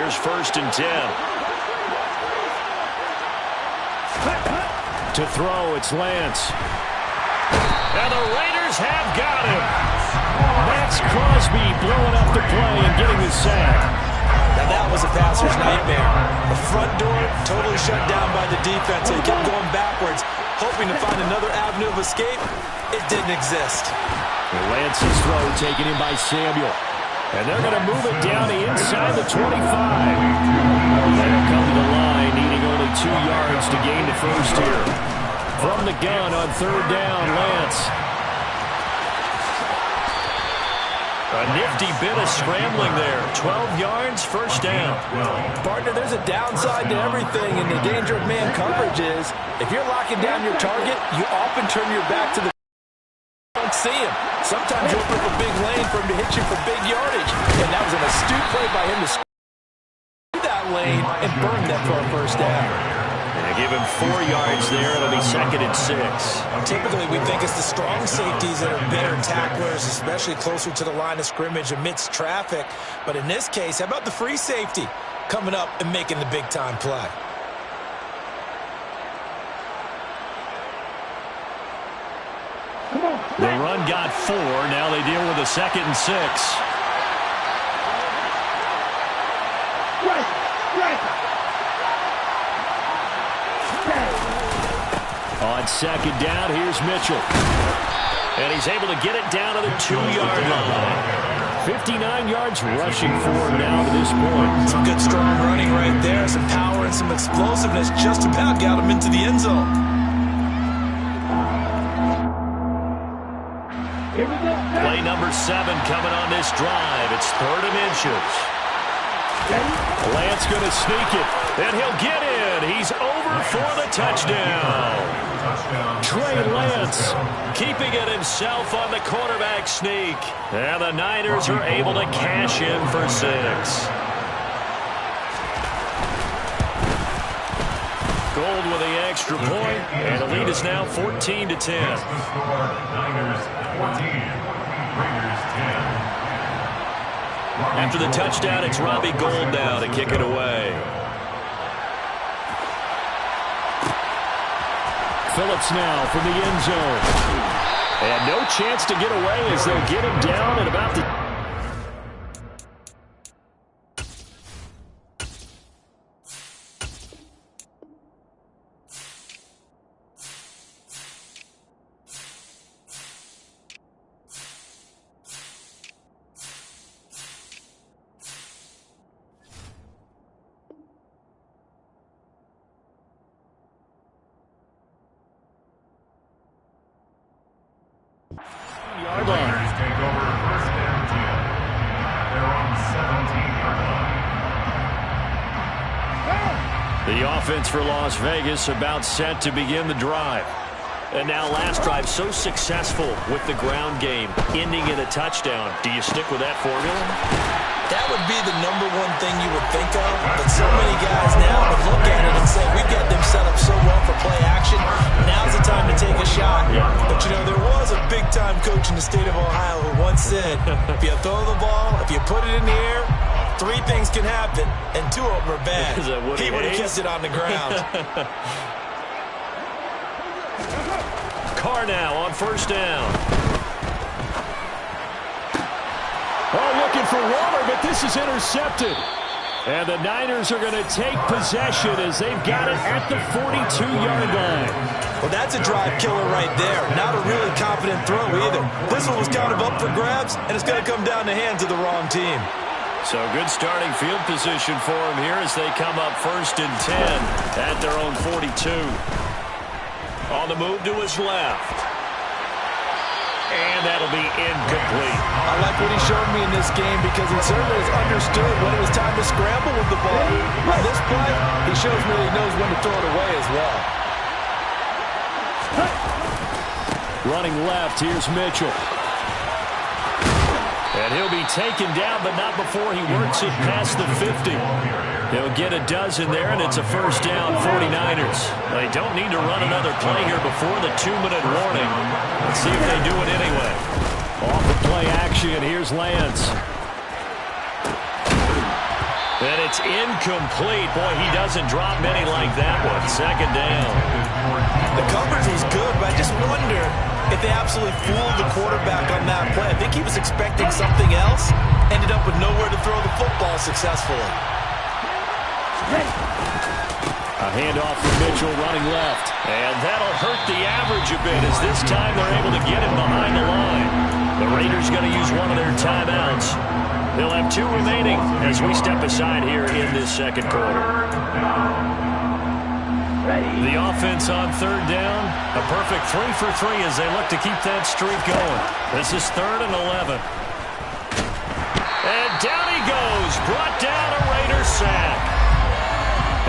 Here's 1st and 10. To throw, it's Lance. And the Raiders have got him. That's Crosby blowing up the play and getting the sack. Now that was a passer's nightmare. The front door totally shut down by the defense. They kept going backwards, hoping to find another avenue of escape. It didn't exist. Lance's throw taken in by Samuel. And they're going to move it down to inside the 25. They'll come to the line, needing only 2 yards to gain the first here. From the gun on 3rd down, Lance. A nifty bit of scrambling there. 12 yards, 1st down. Partner, there's a downside to everything, and the danger of man coverage is if you're locking down your target, you often turn your back to the don't see him. Sometimes you open up a big lane for him to hit you for big yardage, and that was an astute play by him to that lane and burn them for a 1st down. And give him 4 yards there. It'll be 2nd and 6. Typically, we think it's the strong safeties that are better tacklers, especially closer to the line of scrimmage amidst traffic. But in this case, how about the free safety coming up and making the big-time play? The run got 4. Now they deal with a 2nd and 6. On 2nd down, here's Mitchell. And he's able to get it down to the 2-yard line. 59 yards rushing for him now to this point. Some good, strong running right there. Some power and some explosiveness just about got him into the end zone. Play number 7 coming on this drive. It's 3rd and inches. Lance going to sneak it, and he'll get in. He's over for the touchdown. Trey Lance keeping it himself on the quarterback sneak. And the Niners are able to cash in for 6. Gold with the extra point, and the lead is now 14-10. Niners 14, Raiders 10. After the touchdown, it's Robbie Gould now to kick it away. Phillips now from the end zone. And no chance to get away as they'll get him down at about the... Raiders take over 1st and 10. They're on 17-yard line. The offense for Las Vegas about set to begin the drive. And now last drive so successful with the ground game, ending in a touchdown. Do you stick with that formula? That would be the number one thing you would think of, but so many guys now would look at it and say, we've got them set up so well for play action, now's the time to take a shot. But, you know, there was a big-time coach in the state of Ohio who once said, if you throw the ball, if you put it in the air, 3 things can happen, and 2 of them are bad. He would have kept it on the ground. Carr now on 1st down. Oh, looking for Waller, but this is intercepted. And the Niners are going to take possession as they've got it at the 42-yard line. Well, that's a drive killer right there. Not a really confident throw either. This one was kind of up for grabs, and it's going to come down the hands of the wrong team. So good starting field position for them here as they come up 1st and 10 at their own 42. On the move to his left. And that'll be incomplete. I like what he showed me in this game because he certainly has understood when it was time to scramble with the ball. On this play, he shows me that he knows when to throw it away as well. Running left, here's Mitchell. And he'll be taken down, but not before he works it past the 50. He'll get a dozen there, and it's a 1st down, 49ers. They don't need to run another play here before the 2-minute warning. Let's see if they do it anyway. Off the play action, here's Lance. And it's incomplete. Boy, he doesn't drop many like that one. Second down. The coverage was good, but I just wonder if they absolutely fooled the quarterback on that play. I think he was expecting something else, ended up with nowhere to throw the football successfully. A handoff from Mitchell running left. And that'll hurt the average a bit as this time they're able to get him behind the line. The Raiders going to use one of their timeouts. They'll have 2 remaining as we step aside here in this second quarter. The offense on third down. A perfect 3 for 3 as they look to keep that streak going. This is 3rd and 11. And down he goes. Brought down a Raiders sack.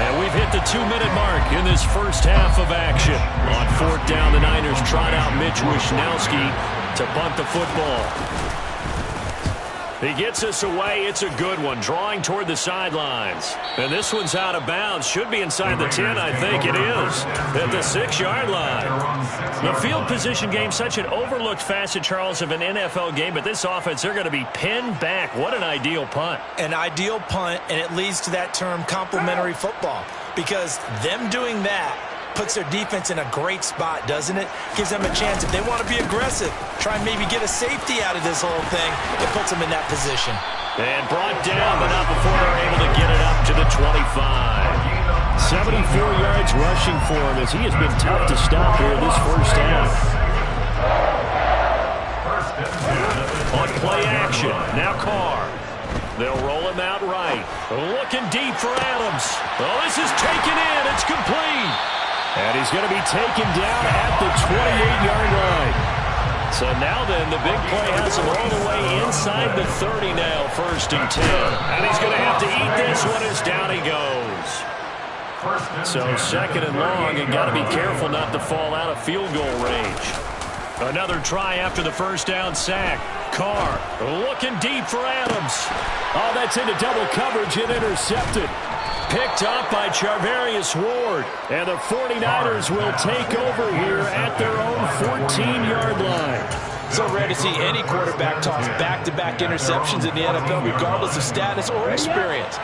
And we've hit the 2-minute mark in this first half of action. On 4th down, the Niners trot out Mitch Wishnowski to punt the football. He gets us away. It's a good one. Drawing toward the sidelines. And this one's out of bounds. Should be inside the 10. I think it is. At the 6-yard line. The field position game, such an overlooked facet, Charles, of an NFL game. But this offense, they're going to be pinned back. What an ideal punt. An ideal punt, and it leads to that term complementary football. Because them doing that puts their defense in a great spot, doesn't it? Gives them a chance, if they want to be aggressive, try and maybe get a safety out of this whole thing. It puts them in that position. And brought down, but not before they're able to get it up to the 25. 74 yards rushing for him as he has been tough to stop here this first half. On play action, now Carr. They'll roll him out right. Looking deep for Adams. Oh, this is taken in. It's complete. And he's going to be taken down at the 28-yard line. So now then, the big play has him all the way inside the 30 now, 1st and 10. And he's going to have to eat this one as down he goes. So 2nd and long, and got to be careful not to fall out of field goal range. Another try after the first down sack. Carr looking deep for Adams. Oh, that's into double coverage and intercepted. Picked up by Charvarius Ward. And the 49ers will take over here at their own 14-yard line. So rare to see any quarterback toss back-to-back interceptions in the NFL, regardless of status or experience.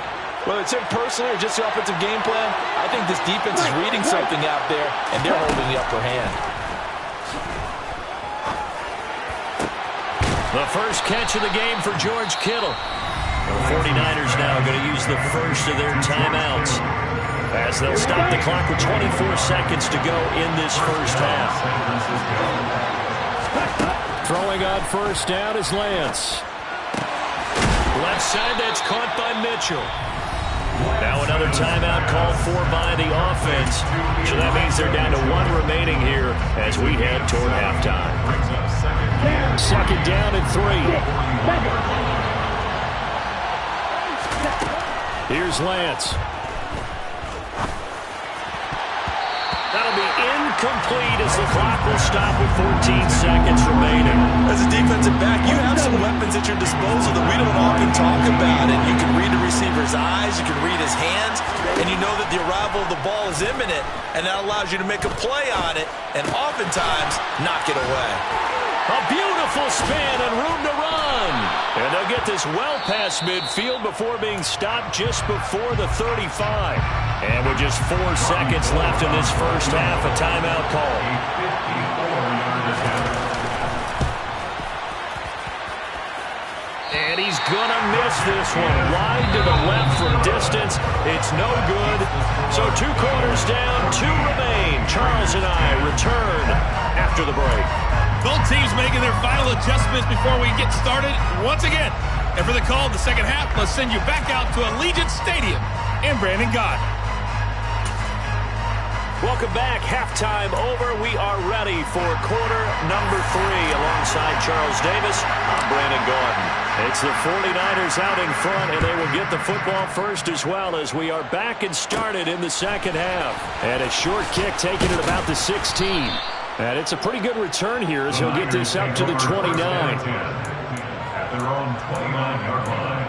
Whether it's him personally or just the offensive game plan, I think this defense is reading something out there, and they're holding the upper hand. The first catch of the game for George Kittle. The 49ers now going to use the first of their timeouts as they'll stop the clock with 24 seconds to go in this first half. Throwing on first down is Lance. Left side, that's caught by Mitchell. Now another timeout called for by the offense. So that means they're down to 1 remaining here as we head toward halftime. 2nd down and 3. Here's Lance. That'll be incomplete as the clock will stop with 14 seconds remaining. As a defensive back, you have some weapons at your disposal that we don't often talk about. And you can read the receiver's eyes, you can read his hands, and you know that the arrival of the ball is imminent, and that allows you to make a play on it and oftentimes knock it away. A beautiful spin and room to run. And they'll get this well past midfield before being stopped just before the 35. And with just 4 seconds left in this first half, a timeout call. And he's going to miss this one. Wide to the left from distance. It's no good. So 2 quarters down, 2 remain. Charles and I return after the break. Both teams making their final adjustments before we get started once again. And for the call of the second half, let's send you back out to Allegiant Stadium in Brandon Gott. Welcome back. Halftime over. We are ready for quarter number 3. Alongside Charles Davis, I'm Brandon Gordon. It's the 49ers out in front, and they will get the football first as well as we are back and started in the second half. And a short kick taken at about the 16. And it's a pretty good return here as he'll get this up to the 29. At their own 29-yard line.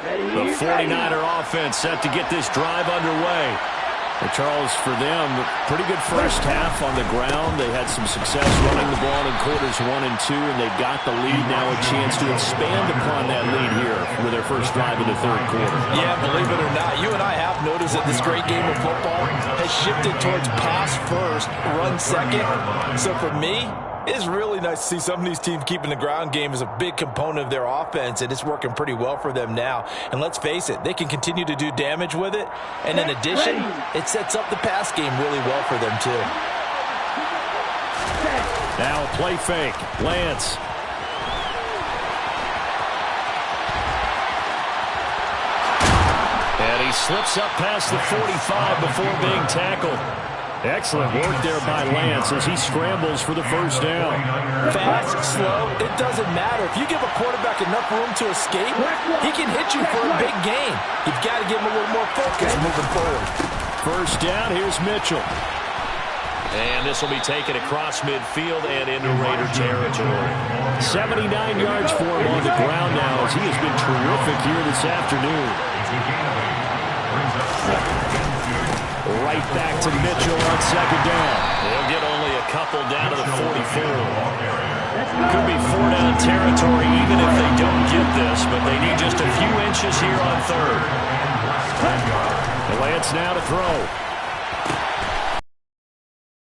The 49er offense set to get this drive underway. And Charles, for them, pretty good first half on the ground. They had some success running the ball in quarters 1 and 2, and they've got the lead now, a chance to expand upon that lead here with their first drive in the third quarter. Yeah, believe it or not, you and I have noticed that this great game of football has shifted towards pass first, run second. So for me, it's really nice to see some of these teams keeping the ground game as a big component of their offense, and it's working pretty well for them now. And let's face it, they can continue to do damage with it. And in addition, it sets up the pass game really well for them too. Now play fake. Lance. And he slips up past the 45 before being tackled. Excellent work there by Lance as he scrambles for the first down. Fast, slow, it doesn't matter. If you give a quarterback enough room to escape, he can hit you for a big gain. You've got to give him a little more focus moving forward. First down, here's Mitchell. And this will be taken across midfield and into Raider territory. 79 yards for him on the ground now as he has been terrific here this afternoon. Right back to Mitchell on second down. They'll get only a couple down to the 44. Could be 4-down territory even if they don't get this, but they need just a few inches here on third. Lance now to throw.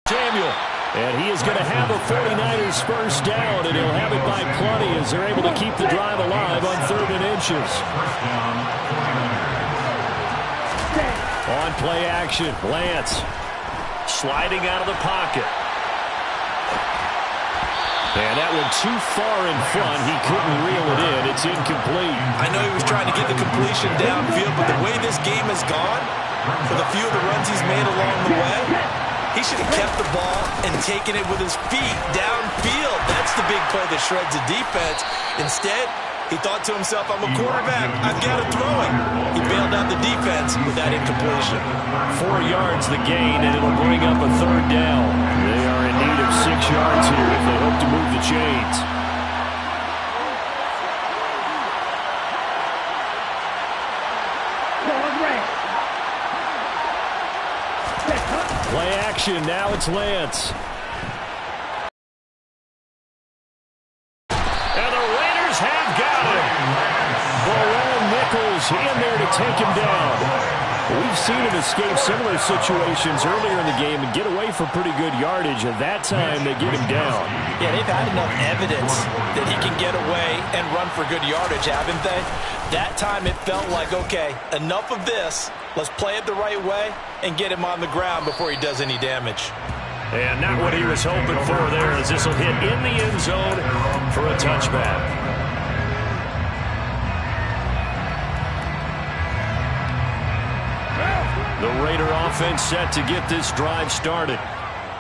Samuel. And he is going to have a 49ers first down, and he'll have it by plenty as they're able to keep the drive alive on 3rd and inches. On play action, Lance sliding out of the pocket. And that one too far in front. He couldn't reel it in. It's incomplete. I know he was trying to get the completion downfield, but the way this game has gone, for the few of the runs he's made along the way, he should have kept the ball and taken it with his feet downfield. That's the big play that shreds the defense. Instead, he thought to himself, I'm a quarterback, I've got to throw it. He bailed out the defense with that incompletion. 4 yards the gain, and it'll bring up a 3rd down. They are in need of 6 yards here if they hope to move the chains. Play action, now it's Lance. In there to take him down. We've seen him escape similar situations earlier in the game and get away for pretty good yardage. At that time, they get him down. Yeah, they've had enough evidence that he can get away and run for good yardage, haven't they? That time it felt like, okay, enough of this. Let's play it the right way and get him on the ground before he does any damage. And not what he was hoping for there, as this will hit in the end zone for a touchback. The Raider offense set to get this drive started.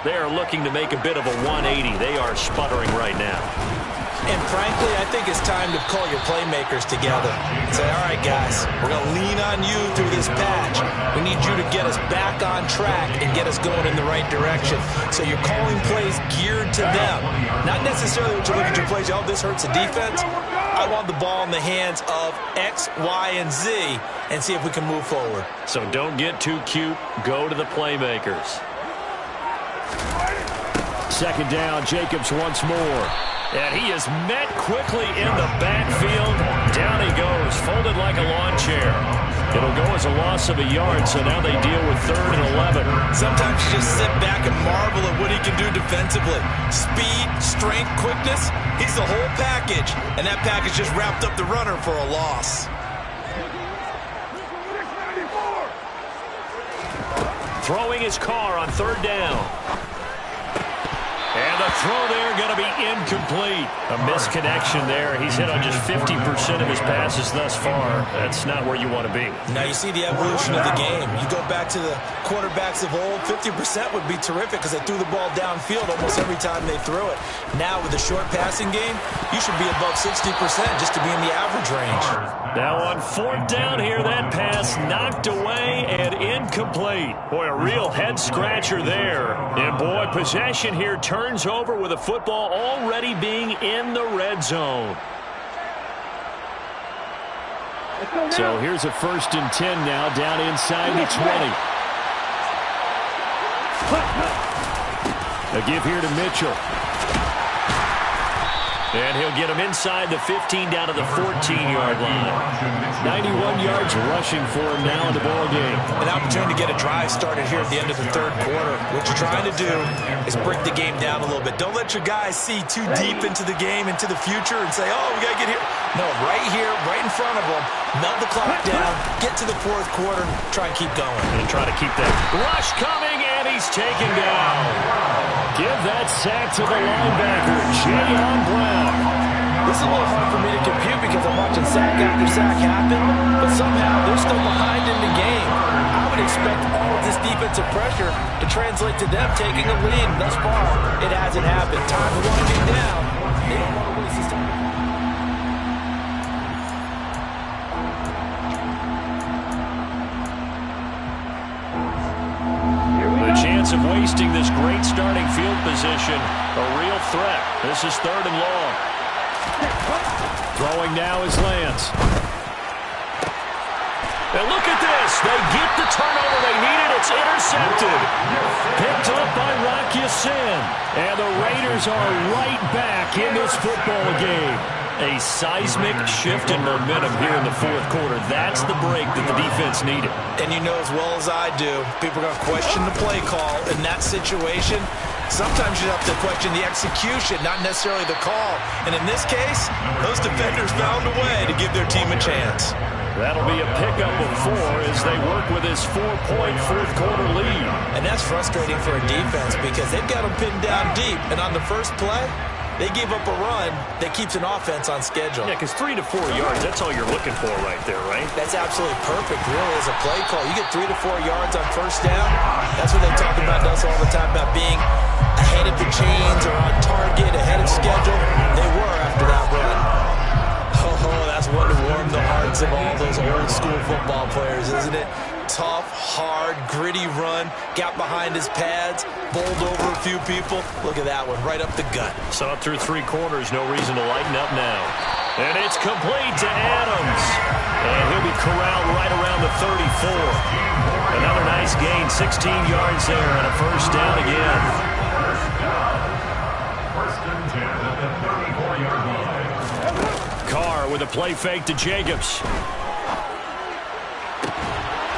They are looking to make a bit of a 180. They are sputtering right now. And frankly, I think it's time to call your playmakers together and say, all right, guys, we're going to lean on you through this patch. We need you to get us back on track and get us going in the right direction. So you're calling plays geared to them. Not necessarily what you look at your plays, oh, this hurts the defense. I want the ball in the hands of X, Y, and Z and see if we can move forward. So don't get too cute. Go to the playmakers. Second down, Jacobs once more. And he is met quickly in the backfield. Down he goes, folded like a lawn chair. It'll go as a loss of a yard, so now they deal with 3rd and 11. Sometimes you just sit back and marvel at what he can do defensively. Speed, strength, quickness, he's the whole package. And that package just wrapped up the runner for a loss. Throwing his car on 3rd down. And the throw there going to be incomplete. A misconnection there. He's hit on just 50% of his passes thus far. That's not where you want to be. Now you see the evolution of the game. You go back to the quarterbacks of old, 50% would be terrific because they threw the ball downfield almost every time they threw it. Now with the short passing game, you should be above 60% just to be in the average range. Now on 4th down here, that pass knocked away and incomplete. Boy, a real head-scratcher there. And boy, possession here turns over with a football already being in the red zone. So here's a 1st and 10 now, down inside the 20. A give here to Mitchell. And he'll get him inside the 15 down to the 14-yard line. 91 yards rushing for him now in the ball game. An opportunity to get a drive started here at the end of the 3rd quarter. What you're trying to do is break the game down a little bit. Don't let your guys see too deep into the game, into the future, and say, oh, we got to get here. No, right here, right in front of them. Melt the clock down, get to the 4th quarter, try and keep going. And try to keep that rush coming, and he's taken down. Give that sack to the linebacker, Jayon Brown. This is a little hard for me to compute because I'm watching sack after sack happen, but somehow they're still behind in the game. I would expect all of this defensive pressure to translate to them taking a lead. Thus far, it hasn't happened. Time winding down. They don't want to waste this time. The chance of wasting this great starting field position, a real threat. This is 3rd and long. Throwing now is Lance. And look at this. They get the turnover they needed. It's intercepted. Picked up by Rock Ya-Sin. And the Raiders are right back in this football game. A seismic shift in momentum here in the 4th quarter. That's the break that the defense needed. And you know as well as I do, people are going to question the play call in that situation. Sometimes you have to question the execution, not necessarily the call. And in this case, those defenders found a way to give their team a chance. That'll be a pickup of 4 as they work with his 4-point 4th quarter lead. And that's frustrating for a defense because they've got them pinned down deep. And on the first play, they give up a run that keeps an offense on schedule. Yeah, because 3 to 4 yards, that's all you're looking for right there, right? That's absolutely perfect, really, as a play call. You get 3 to 4 yards on 1st down. That's what they talk about us all the time, about being ahead of the chains or on target, ahead of schedule. They were after that run. Oh, that's one to warm the hearts of all those old school football players, isn't it? Tough, hard, gritty run, got behind his pads, bowled over a few people. Look at that one, right up the gut. Saw it through 3 quarters, no reason to lighten up now. And it's complete to Adams. And he'll be corralled right around the 34. Another nice gain, 16 yards there, and a 1st down again. 1st and 10 at the 34-yard line. Carr with a play fake to Jacobs.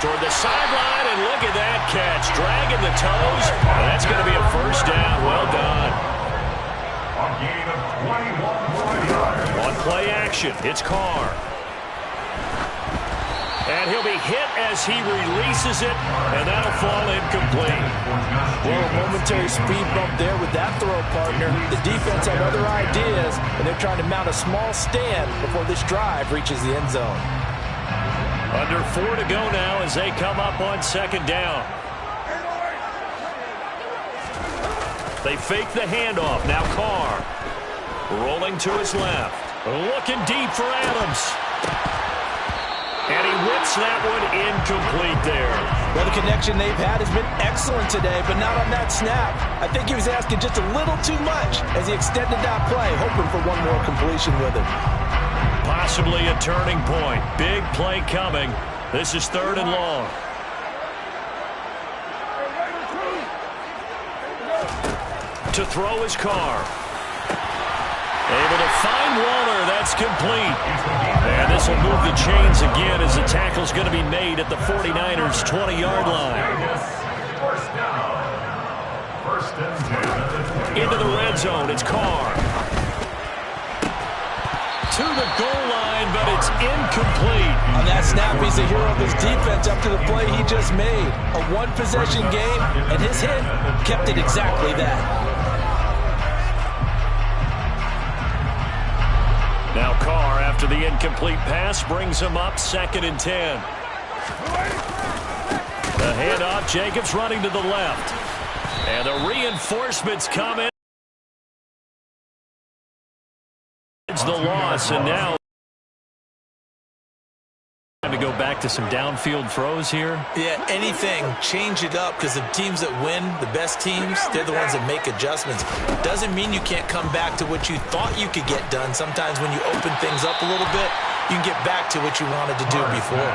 Toward the sideline, and look at that catch. Dragging the toes. And that's going to be a 1st down. Well done. A gain of 21 yards. On play action, it's Carr. And he'll be hit as he releases it, and that'll fall incomplete. Well, a momentary speed bump there with that throw, partner. The defense had other ideas, and they're trying to mount a small stand before this drive reaches the end zone. Under 4 to go now as they come up on 2nd down. They fake the handoff. Now Carr rolling to his left. Looking deep for Adams. And he whips that one incomplete there. Well, the connection they've had has been excellent today, but not on that snap. I think he was asking just a little too much as he extended that play, hoping for one more completion with it. Possibly a turning point. Big play coming. This is 3rd and long. To throw his Carr. Able to find Waller. That's complete. And this will move the chains again as the tackle's going to be made at the 49ers' 20-yard line. 1st and 10. Into the red zone. It's Carr. To the goal line, but it's incomplete. On that snap, he's the hero of his defense after the play he just made. A one-possession game, and his hit kept it exactly that. Now Carr, after the incomplete pass, brings him up 2nd and 10. The handoff, Jacobs running to the left. And the reinforcements come in. It's the loss, and now time to go back to some downfield throws here. Yeah, anything. Change it up because the teams that win, the best teams, they're the ones that make adjustments. Doesn't mean you can't come back to what you thought you could get done. Sometimes when you open things up a little bit, you can get back to what you wanted to do before.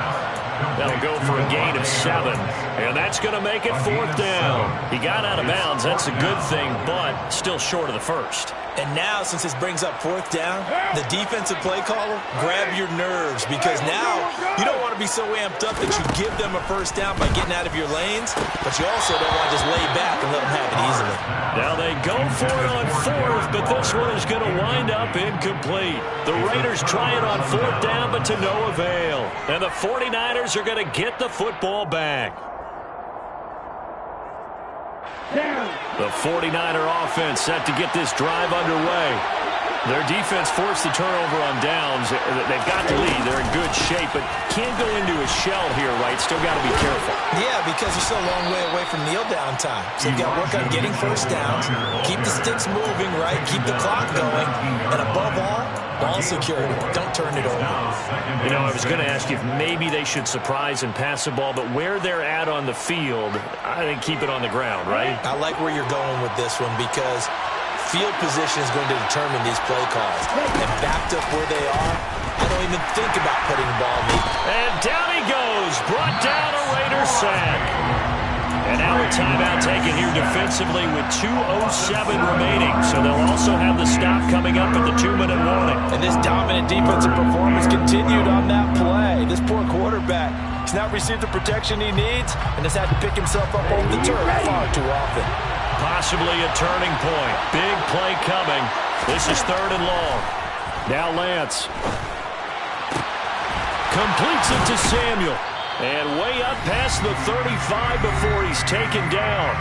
That'll go for a gain of 7, and that's going to make it 4th down. He got out of bounds. That's a good thing, but still short of the first. And now, since this brings up 4th down, the defensive play caller, grab your nerves, because now you don't want to be so amped up that you give them a first down by getting out of your lanes, but you also don't want to just lay back and let them have it easily. Now they go for it on 4th, but this one is going to wind up incomplete. The Raiders try it on 4th down, but to no avail. And the 49ers are going to get the football back. The 49er offense set to get this drive underway. Their defense forced the turnover on downs. They've got the lead. They're in good shape, but can't go into a shell here, right? Still got to be careful. Yeah, because you're still a long way away from kneel down time. So you've got to work on getting first downs, keep the sticks moving, right? Keep the clock going, and above all, ball security. Don't turn it over. You know, I was going to ask you if maybe they should surprise and pass the ball, but where they're at on the field, I think keep it on the ground, right? I like where you're going with this one because field position is going to determine these play calls. And backed up where they are, I don't even think about putting the ball in. And down he goes. Brought down a Raider sack. And now a timeout taken here defensively with 2:07 remaining. So they'll also have the stop coming up at the 2-minute warning. And this dominant defensive performance continued on that play. This poor quarterback has not received the protection he needs and has had to pick himself up off the turf far too often. Possibly a turning point. Big play coming. This is 3rd and long. Now Lance completes it to Samuel. And way up past the 35 before he's taken down.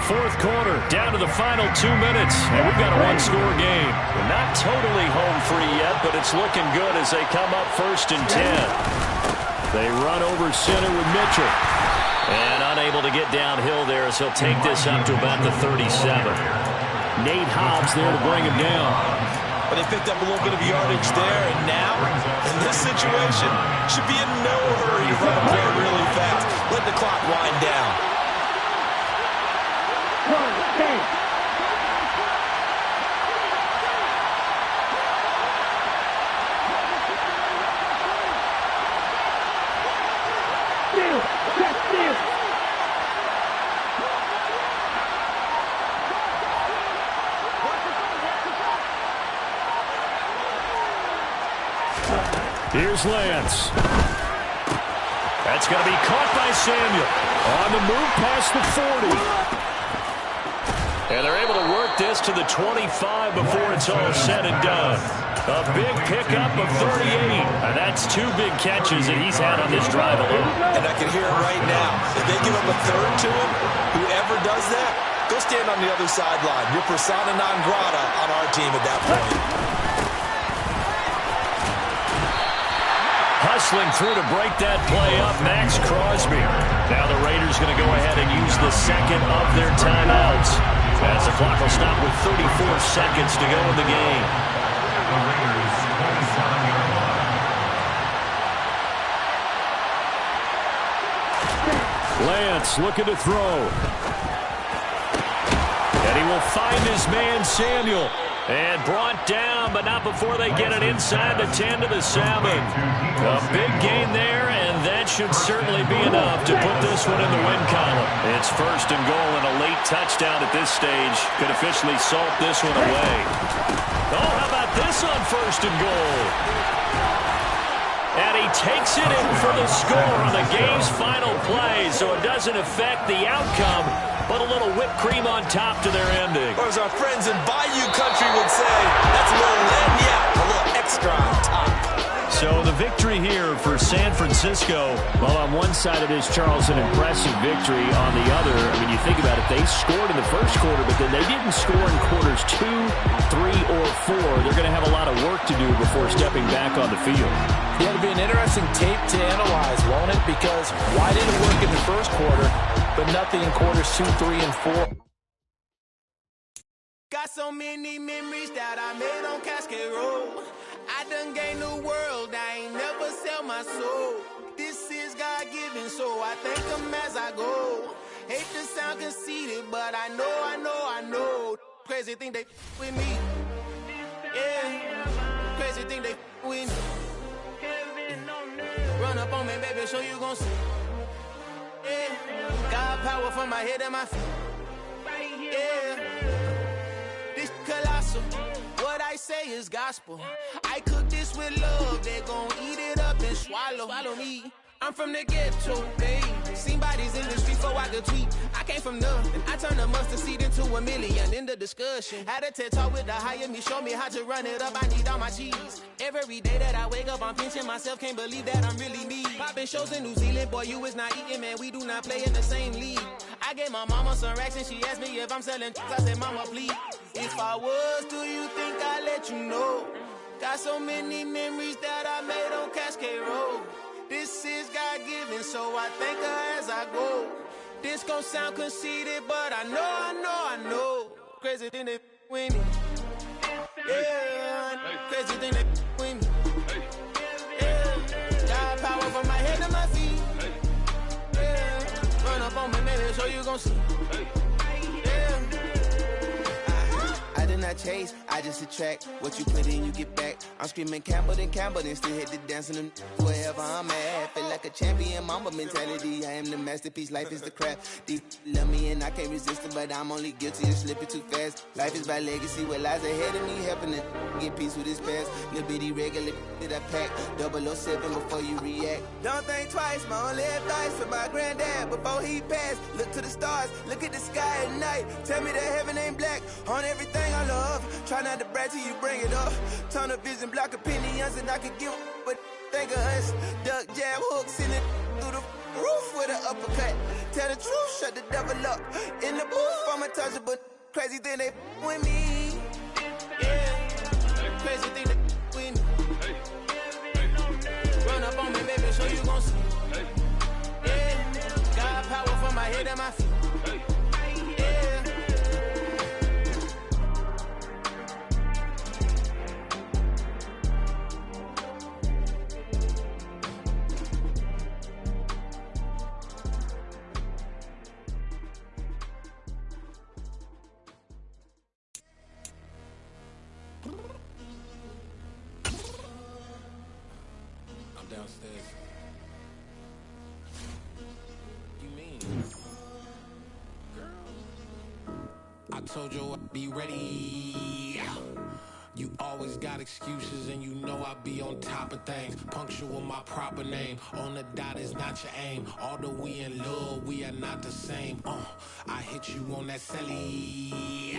4th quarter, down to the final 2 minutes. And we've got a one-score game. We're not totally home free yet, but it's looking good as they come up 1st and 10. They run over center with Mitchell. And unable to get downhill there as he'll take this up to about the 37. Nate Hobbs there to bring him down. But they picked up a little bit of yardage there, and now, in this situation, should be in no hurry to run a play really fast. Let the clock wind down. Here's Lance. That's going to be caught by Samuel. On the move past the 40. And they're able to work this to the 25 before it's all said and done. A big pickup of 38. And that's 2 big catches that he's had on this drive alone. And I can hear it right now. If they give up a 3rd to him, whoever does that, go stand on the other sideline. You're persona non grata on our team at that point. Hustling through to break that play up, Max Crosby. Now the Raiders going to go ahead and use the 2nd of their timeouts, as the clock will stop with 34 seconds to go in the game. The Raiders, 27-yard line. Lance looking to throw. And he will find his man, Samuel. And brought down, but not before they get it inside the 10 to the 7. A big gain there, and that should certainly be enough to put this one in the win column. It's 1st and goal, and a late touchdown at this stage could officially salt this one away. Oh, how about this on 1st and goal? And he takes it in for the score on the game's final play, so it doesn't affect the outcome, but a little whipped cream on top to their ending. Or as our friends in Bayou Country would say, that's a little lagniappe, a little extra on top. So the victory here for San Francisco, well, on one side of this, Charles, an impressive victory. On the other, I mean, you think about it, they scored in the 1st quarter, but then they didn't score in quarters 2, 3, or 4. They're going to have a lot of work to do before stepping back on the field. Yeah, it'll be an interesting tape to analyze, won't it? Because why did it work in the 1st quarter, but nothing in quarters 2, 3, and 4? Got so many memories that I made on Cascade Road. I done gained the world, I ain't never sell my soul. This is God-given, so I thank him as I go. Hate to sound conceited, but I know. Crazy thing they with me. Yeah, crazy thing they with me. on me, baby, so you gon' see. Yeah. Got power from my head and my feet. Yeah. This colossal. What I say is gospel. I cook this with love. They gon' eat it up and swallow me. I'm from the ghetto, babe. Seen bodies in the streets before I could tweet. I came from nothing. I turned a mustard seed into a million in the discussion. Had a TED talk with the higher me, show me how to run it up. I need all my cheese. Every day that I wake up, I'm pinching myself. Can't believe that I'm really me. Popping shows in New Zealand, boy, you is not eating, man. We do not play in the same league. I gave my mama some racks and she asked me if I'm selling. I said, mama, please. If I was, do you think I'd let you know? Got so many memories that I made on Cascade Road. This is God-given, so I thank her as I go. This gon' sound conceited, but I know. Crazy thing they with me. Yeah, crazy thing they with me. Yeah, got power from my head to my feet. Yeah, run up on me, baby, so you gon' see. Yeah. I did not chase, I just attract. What you put in, you get back. I'm screaming Campbell, then still hit the dance and them wherever I'm at. Feel like a champion, mamba mentality. I am the masterpiece, life is the crap. These love me and I can't resist it, but I'm only guilty of slipping too fast. Life is by legacy, what lies ahead of me, helping to get peace with this past. Little bitty regular that I pack, 007 before you react. Don't think twice, my only advice for my granddad before he passed. Look to the stars, look at the sky at night. Tell me that heaven ain't black on everything I love. Try not to brag till you bring it up. Tunnel vision, block opinions, and I can give but think of us. Duck jab hooks in it through the roof with an uppercut. Tell the truth, shut the devil up. In the booth, I'm untouchable. Crazy thing they with me. Yeah, crazy thing they with me. Run up on me, baby, so you gon' see. Yeah, got power from my head and my feet. Downstairs. You mean? Girl, I told you I'd be ready. You always got excuses and you know I be on top of things. Punctual my proper name. On the dot is not your aim. Although we in love, we are not the same. I hit you on that celly.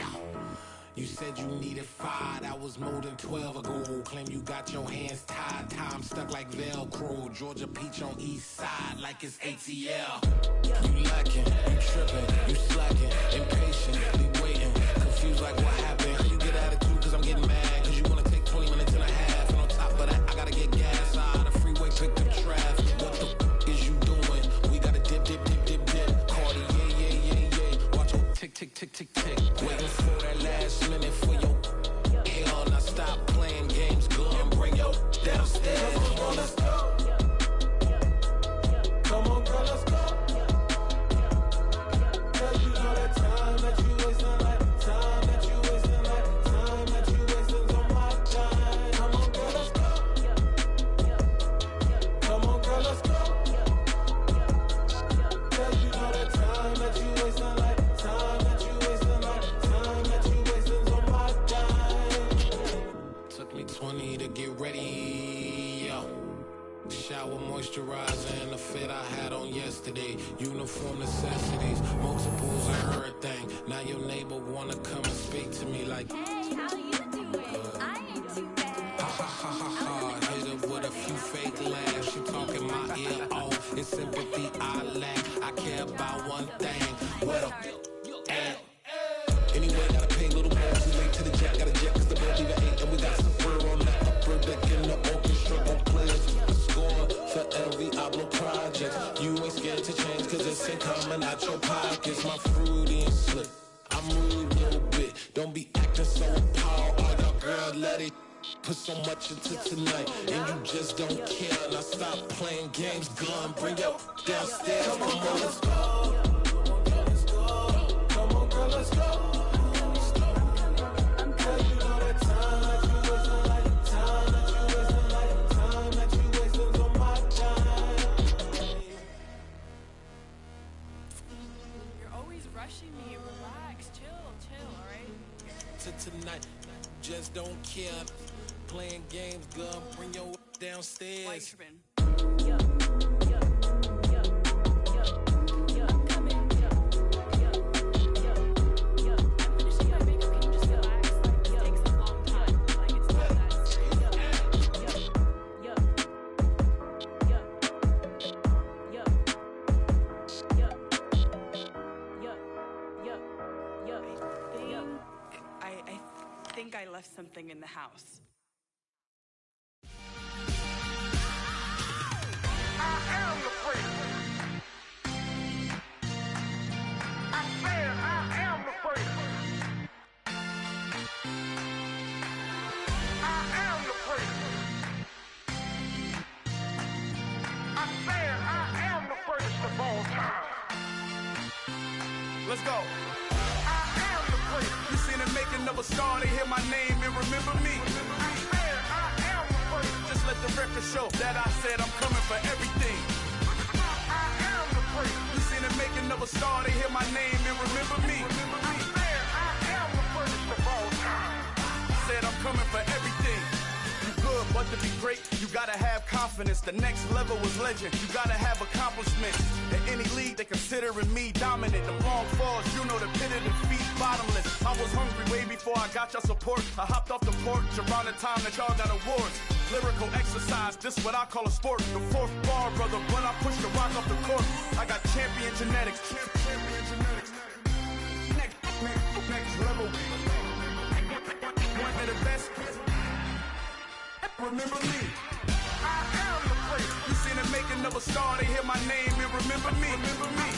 You said you needed 5, that was more than 12 ago. Claim you got your hands tied, time stuck like Velcro. Georgia Peach on east side like it's ATL. You lacking, you tripping, you slacking, impatient, be waiting, confused like what happened. How you get attitude cause I'm getting mad, cause you wanna take 20 minutes and a half. And on top of that, I gotta get gas out the freeway, pick up traffic. What the is you doing? We gotta dip. Cardi, yeah. Watch your tick. Waiting for that last minute for your hell. Now stop playing games, go and bring your downstairs. Come on, let's go. Come on, girl, let's go. Cause you know that time that you wasting, like time that you wasting, like time that you wasting on my time. Come on, girl, let's go. Come on, girl, let's go. Cause you know that time that you wasting, like time that you wasting, like time that you wasting on my time. Took me 20 to get ready, yo. Shower, moisturizer, and the fit I had on yesterday. Uniform necessities, multiples of everything. Now your neighbor wanna come and speak to me like, hey, how you doing? I ain't too bad. ha. Hit her with a few fake laughs. She talking my ear off. It's sympathy I lack. I care about one thing. Well, and anyway, gotta pay little more. Too late to the jack, got a jet cause the boat even ate. And we got some fur on that upper deck in the orchestra. Gon' play a score for every Ablo project. You ain't scared to change cause it's ain't coming out your pockets. My fruity and slick, I'm rude a little bit. Don't be acting so appalled. All y'all girl, let it put so much into tonight. And you just don't care. Now stop playing games, gun, bring your downstairs. Come on, let's go. Come on, girl, let's go. Cause you know that time that you wasting, like time that you wasting, like time that you wasting on my time. rushing me. Relax. Chill, all right? To tonight, just don't care. Playing games, girl, bring your downstairs. Why you tripping? Yo, yo, yo, yo, I'm coming. Yo. I'm finishing my makeup. Can you just relax? Like, it takes a long time. Like, it's not that serious. I think I left something in the house. Let's go. I am the first. You seen the making of a star, they hear my name and remember me. I am the first. Just let the record show that I said I'm coming for everything. I am the first. You seen the making of a star, they hear my name and remember me. I am the first of all time. Said I'm coming for everything. You good, but to be great, you gotta have confidence. The next level was legend. You gotta have accomplishments. In any league, they considering me dominant. The long falls, you know the pit of defeat, bottomless. I was hungry way before I got your support. I hopped off the porch around the time that y'all got awards. Lyrical exercise, this what I call a sport. The fourth bar, brother, when I push the rock off the court. I got champion genetics. Champion genetics. Next level. One of the best. Remember me. I am the place. You seen the making of a star, they hear my name and remember me. Remember me.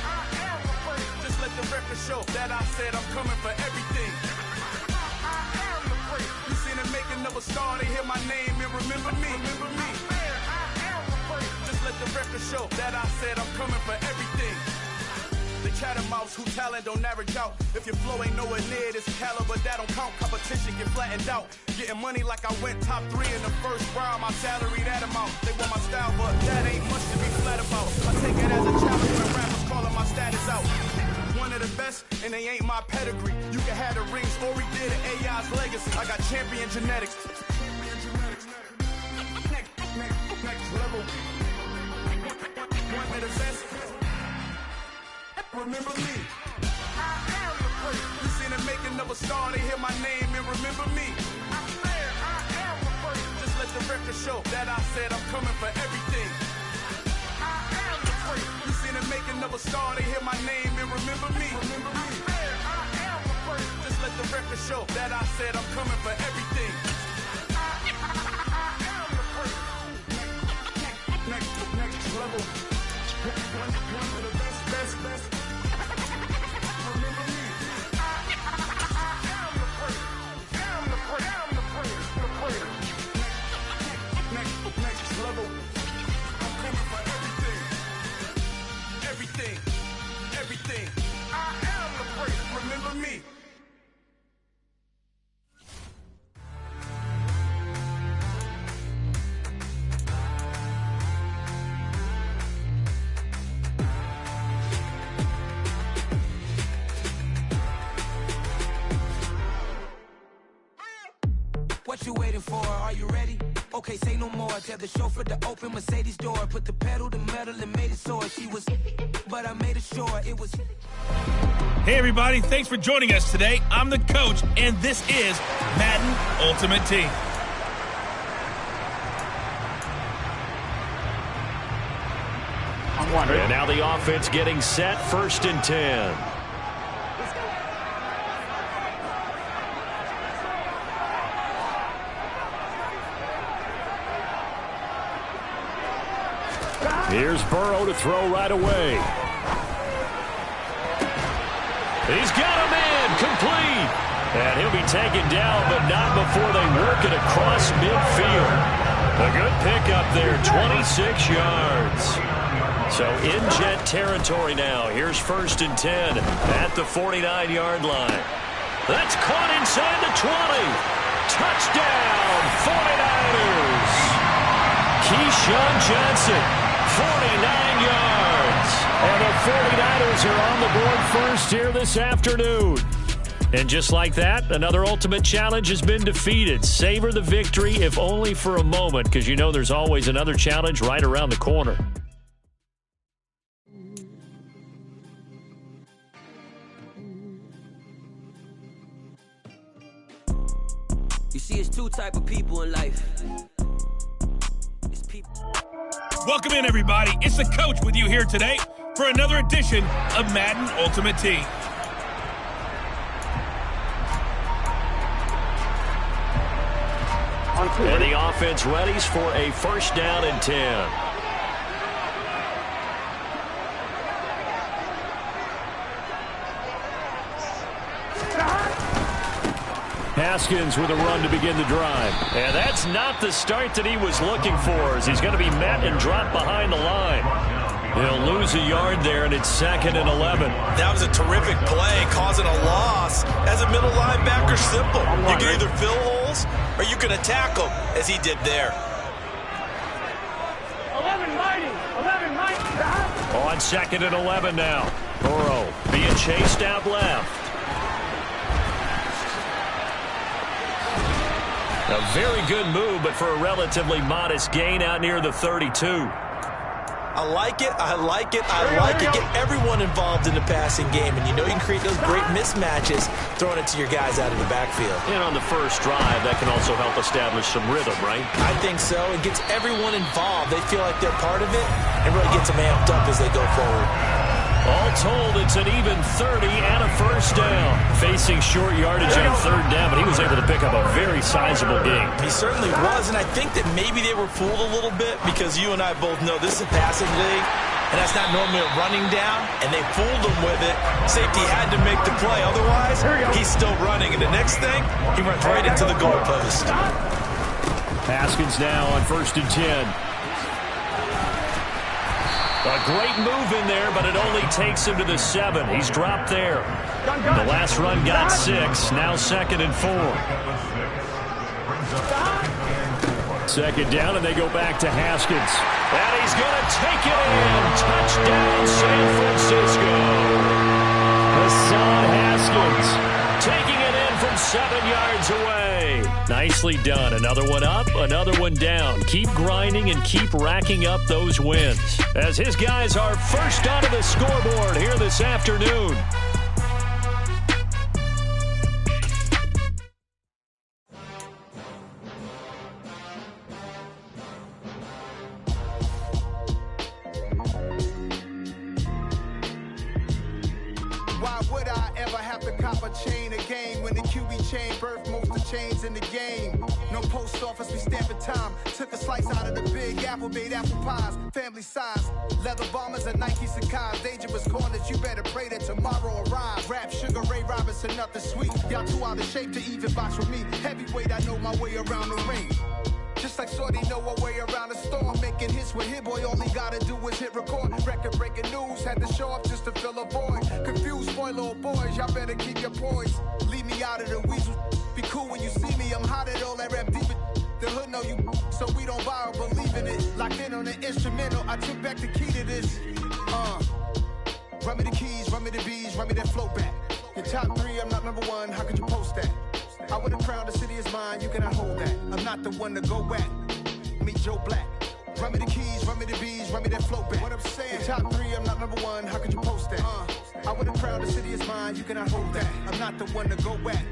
I am the place. Just let the record show that I said I'm coming for everything. I am the place. You seen the making of a star, they hear my name and remember me. Remember me. I am the place. Just let the record show that I said I'm coming for everything. The catamounts who talent don't average out. If your flow ain't nowhere near this caliber, that don't count. Competition get flattened out. Getting money like I went top 3 in the first round. My salary that amount. They want my style, but that ain't much to be flat about. I take it as a challenge when rappers calling my status out. One of the best, and they ain't my pedigree. You can have the rings, or we did it, AI's legacy. I got champion genetics. Next level. One of the best. Remember me. I am the first. You seen the making of a star, they hear my name and remember me. I am the first. Just let the record show that I said I'm coming for everything. I am the first. You seen the making of a star, they hear my name and remember me. Remember me. I am the first. Just let the record show that I said I'm coming for everything. I am the first. Next level. One of the best. Remember me. I am the first. I'm the first. Next level. I'm coming for everything. I am the first. Remember me. What you waiting for? Are you ready? Okay, say no more. Tell the chauffeur to open Mercedes door. Put the pedal to metal and made it soar. She was, but I made it sure it was. Hey, everybody. Thanks for joining us today. I'm the coach, and this is Madden Ultimate Team. And now the offense getting set, 1st and 10. Here's Burrow to throw right away. He's got a man complete. And he'll be taken down, but not before they work it across midfield. A good pickup there, 26 yards. So in jet territory now. Here's 1st and 10 at the 49-yard line. That's caught inside the 20. Touchdown, 49ers. Keyshawn Johnson, 49 yards. And the 49ers Eagles are on the board first here this afternoon. And just like that, another ultimate challenge has been defeated. Savor the victory, if only for a moment, because you know there's always another challenge right around the corner. You see, it's two type of people in life. It's people. Welcome in, everybody. It's the coach with you here today for another edition of Madden Ultimate Team. And the offense readies for a first down and 10. Haskins with a run to begin the drive. And that's not the start that he was looking for, as he's going to be met and dropped behind the line. He'll lose a yard there, and it's 2nd and 11. That was a terrific play, causing a loss. As a middle linebacker, simple. You can either fill holes or you can attack them, as he did there. 11 mighty. On 2nd and 11 now. Burrow being chased out left. A very good move, but for a relatively modest gain out near the 32. I like it. Get everyone involved in the passing game, and you know you can create those great mismatches throwing it to your guys out in the backfield. And on the first drive, that can also help establish some rhythm, right? I think so. It gets everyone involved. They feel like they're part of it and really gets them amped up as they go forward. All told, it's an even 30 and a first down. Facing short yardage on 3rd down, but he was able to pick up a very sizable gain. He certainly was, and I think that maybe they were fooled a little bit because you and I both know this is a passing league, and that's not normally a running down, and they fooled him with it. Safety had to make the play. Otherwise, he's still running, and the next thing, he runs right into the goalpost. Haskins now on 1st and 10. A great move in there, but it only takes him to the 7. He's dropped there. The last run got 6. Now 2nd and 4. 2nd down, and they go back to Haskins. And he's going to take it in. Touchdown, San Francisco. Hassan Haskins taking it in from 7 yards away. Nicely done. Another one up, another one down. Keep grinding and keep racking up those wins, as his guys are first onto the scoreboard here this afternoon. Why would I ever have to cop a chain again when the QB chain birthed most of the chains in the game? No post office, we stamping time. Took a slice out of the big apple, made apple pies, family size. Leather bombers and Nike Sacai's. Dangerous corners, you better pray that tomorrow arrives. Rap, Sugar Ray Robinson, nothing sweet. Y'all too out of shape to even box with me. Heavyweight, I know my way around the ring. Just like Shorty know her way around the storm. Making hits with Hit Boy, all he gotta do is hit record. Record breaking news, had to show up just to fill a void. Confused boy, little boys, y'all better keep your poise. Leave me out of the weasel. Be cool when you see me, I'm hot at all that rap deep. The hood know you, so we don't borrow, believe in it. Locked in on the instrumental, I took back the key to this. Run me the keys, run me the bees, run me that flow back. Your top 3, I'm not number 1, how could you post that? I would have crowned the city is mine, you cannot hold that. I'm not the one to go back. Meet Joe Black. Run me the keys, run me the bees, run me that flow back. What I'm saying, your top 3, I'm not number 1, how could you post that? I would have crowned the city is mine, you cannot hold that. I'm not the one to go back.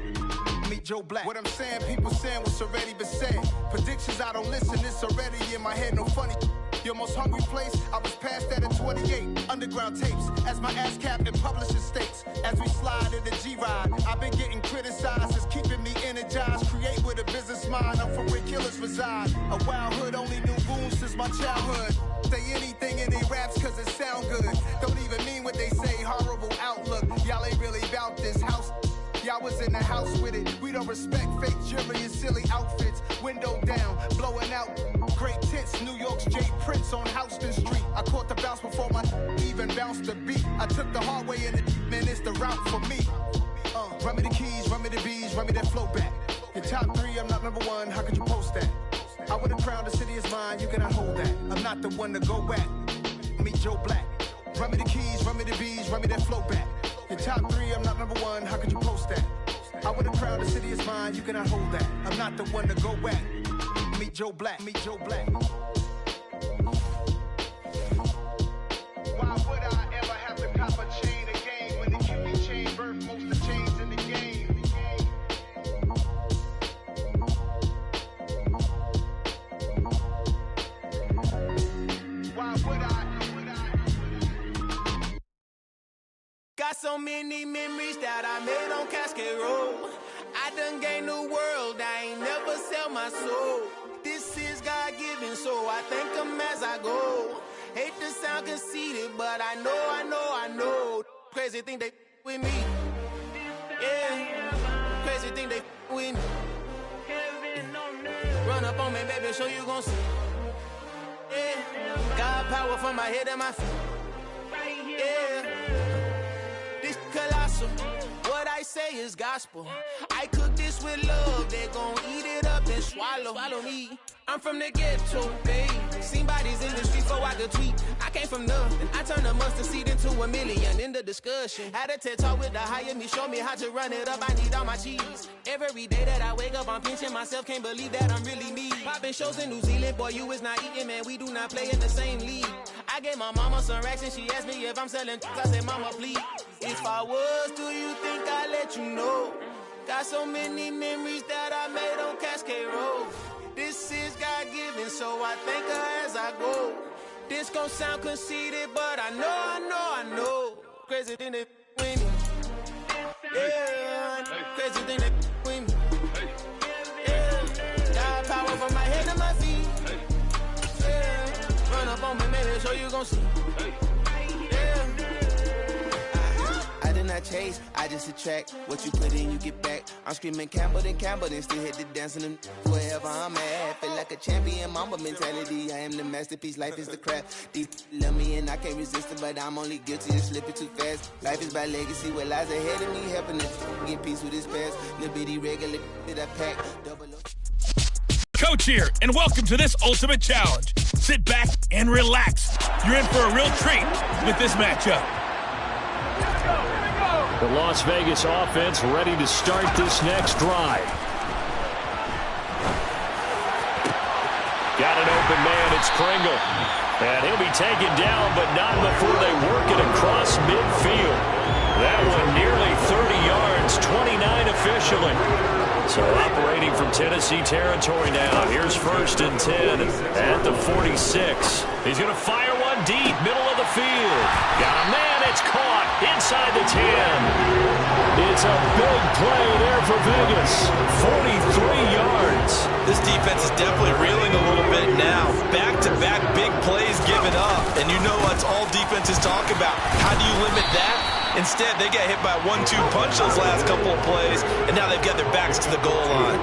Meet Joe Black. What I'm saying, people saying what's already been said. Predictions, I don't listen, it's already in my head, no funny. Your most hungry place, I was past that at 28. Underground tapes, as my ass cap in publishing states. As we slide in the G-Ride, I've been getting criticized, it's keeping me energized. Create with a business mind, I'm from where killers reside. A wild hood, only knew goons since my childhood. Say anything in they raps cause it sound good. Don't even mean what they say, horrible outlook. Y'all ain't really about this house. Y'all was in the house with it. We don't respect fake jewelry and silly outfits. Window down, blowing out. Great tits, New York's J. Prince on Houston Street. I caught the bounce before my even bounced the beat. I took the hard way in it, man, it's the route for me. Run me the keys, run me the bees, run me that flow back. Your top 3, I'm not number 1, how could you post that? I would have crowned the city is mine, you cannot hold that. I'm not the one to go back. Meet Joe Black. Run me the keys, run me the bees, run me that flow back. In top 3, I'm not number 1, how could you post that? I would have crowd, the city is mine, you cannot hold that. I'm not the one to go back. Meet Joe Black, meet Joe Black. Why would I ever have to cop a chain again when it can be chain birth most of the chains in the game? Why would I? Got so many memories that I made on Cascade Road. I done gained the world, I ain't never sell my soul. This is God-given, so I thank him as I go. Hate to sound conceited, but I know. Crazy thing they with me. Yeah, crazy thing they with me. Run up on me, baby, so you gon' see. Yeah, God power from my head and my feet. Yeah, this colossal. What I say is gospel. I cook this with love. They gon' eat it up and swallow me. I'm from the ghetto, babe. Seen bodies in the streets before I could tweet. I came from nothing. I turned a mustard seed into a million. In the discussion, had a TED talk with the higher me. Show me how to run it up. I need all my cheese. Every day that I wake up, I'm pinching myself. Can't believe that I'm really me. Popping shows in New Zealand, boy, you is not eating, man. We do not play in the same league. I gave my mama some racks and she asked me if I'm selling. I said, mama, please. If I was, do you think I'd let you know? Got so many memories that I made on Cascade Road. This is God-given, so I thank her as I go. This gon' sound conceited, but I know. Crazy thing they with me. Yeah, crazy thing they with me. Yeah, got power from my head to my feet. Yeah, run up on me, maybe, so you gon' see. Yeah. I did not chase, I just attract. What you put in, you get back. I'm screaming Campbell, then still hit the dancing and wherever I'm at. Feel like a champion, mamba mentality. I am the masterpiece, life is the crap. Deep love me and I can't resist it, but I'm only guilty of slipping too fast. Life is by legacy, what lies ahead of me, helping to get peace with this past. Little bitty regular that I pack. Double up. Coach here, and welcome to this ultimate challenge. Sit back and relax. You're in for a real treat with this matchup. The Las Vegas offense ready to start this next drive. Got an open man, it's Kringle. And he'll be taken down, but not before they work it across midfield. That one nearly 30 yards, 29 officially. So operating from Tennessee territory now. Here's 1st and 10 at the 46. He's going to fire one deep, middle of the field. Got a man, it's caught inside the 10. It's a big play there for Vegas. 43 yards. This defense is definitely reeling a little bit now. Back-to-back big plays given up. And you know what all defenses talk about. How do you limit that? Instead, they get hit by a 1-2 punch those last couple of plays, and now they've got their backs to the goal line.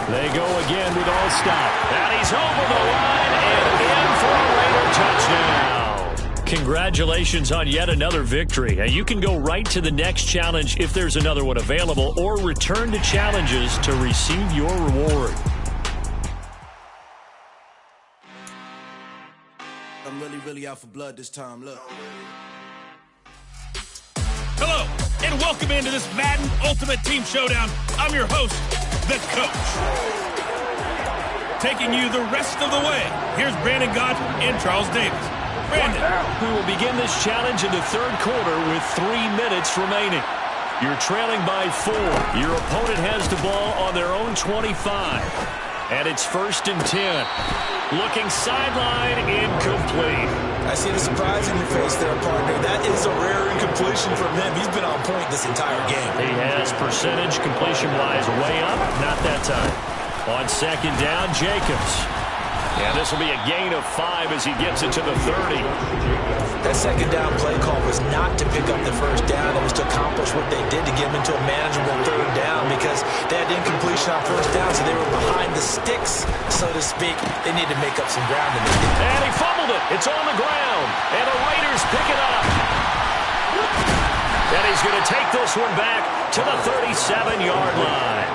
They go again with All-Stop. And he's over the line and in for a Raider touchdown. Congratulations on yet another victory. Now, you can go right to the next challenge if there's another one available, or return to challenges to receive your reward. I'm really out for blood this time, look. Hello, and welcome into this Madden Ultimate Team Showdown. I'm your host, the Coach. Taking you the rest of the way, here's Brandon Gott and Charles Davis. Brandon. We will begin this challenge in the third quarter with 3 minutes remaining. You're trailing by 4. Your opponent has the ball on their own 25. And it's 1st and 10. Looking sideline, incomplete. I see the surprise in your face there, partner. That is a rare incompletion from him. He's been on point this entire game. He has percentage completion-wise way up. Not that time. On 2nd down, Jacobs. And this will be a gain of 5 as he gets it to the 30. That 2nd down play call was not to pick up the 1st down. It was to accomplish what they did to get them into a manageable 3rd down because they had incompletion on 1st down, so they were behind the sticks, so to speak. They need to make up some ground. And he fumbled it. It's on the ground. And the Raiders pick it up. And he's going to take this one back to the 37-yard line.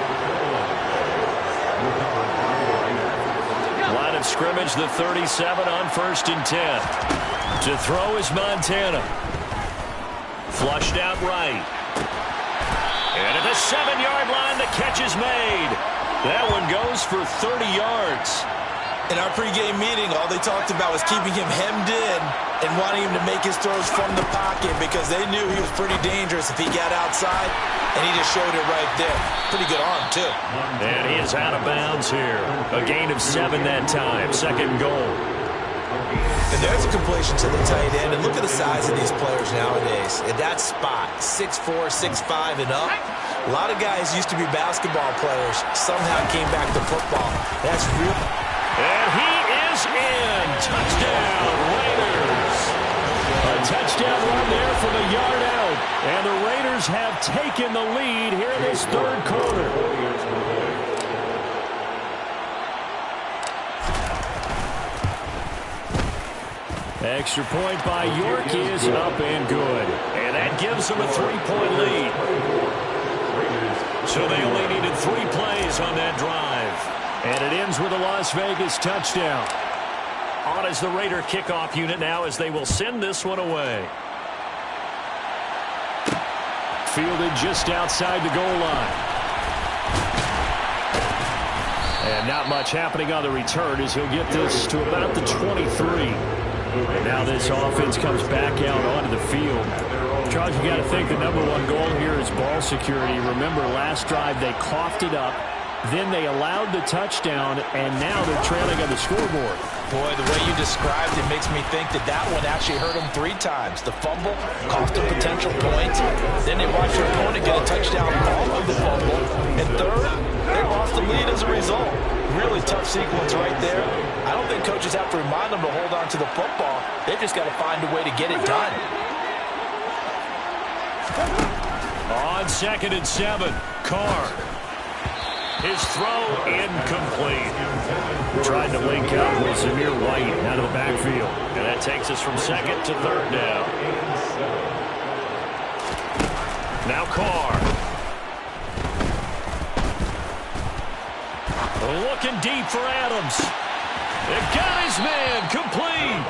scrimmage, the 37 on 1st and 10. To throw is Montana. Flushed out right. And at the 7-yard line, the catch is made. That one goes for 30 yards. In our pregame meeting, all they talked about was keeping him hemmed in and wanting him to make his throws from the pocket because they knew he was pretty dangerous if he got outside, and he just showed it right there. Pretty good arm, too. And he is out of bounds here. A gain of 7 that time. 2nd goal. And there's a completion to the tight end. And look at the size of these players nowadays. At that spot, 6'4", 6'5", and up. A lot of guys used to be basketball players. Somehow came back to football. That's real. And he is in. Touchdown, Raiders. A touchdown run there from a yard out. And the Raiders have taken the lead here in this 3rd quarter. Extra point by York is up and good. And that gives them a 3-point lead. So they only needed 3 plays on that drive. And it ends with a Las Vegas touchdown. On is the Raider kickoff unit now as they will send this one away. Fielded just outside the goal line. And not much happening on the return as he'll get this to about the 23. And now this offense comes back out onto the field. Charles, you got to think the #1 goal here is ball security. Remember, last drive they coughed it up. Then they allowed the touchdown, and now they're trailing on the scoreboard. Boy, the way you described it makes me think that that one actually hurt them 3 times. The fumble cost a potential point. Then they watched their opponent get a touchdown off of the fumble. And third, they lost the lead as a result. Really tough sequence right there. I don't think coaches have to remind them to hold on to the football. They've just got to find a way to get it done. On 2nd and 7, Carr. His throw incomplete. Tried to link up with Zamir White out of the backfield. And that takes us from 2nd to 3rd down. Now Carr. Looking deep for Adams. They've got his man complete.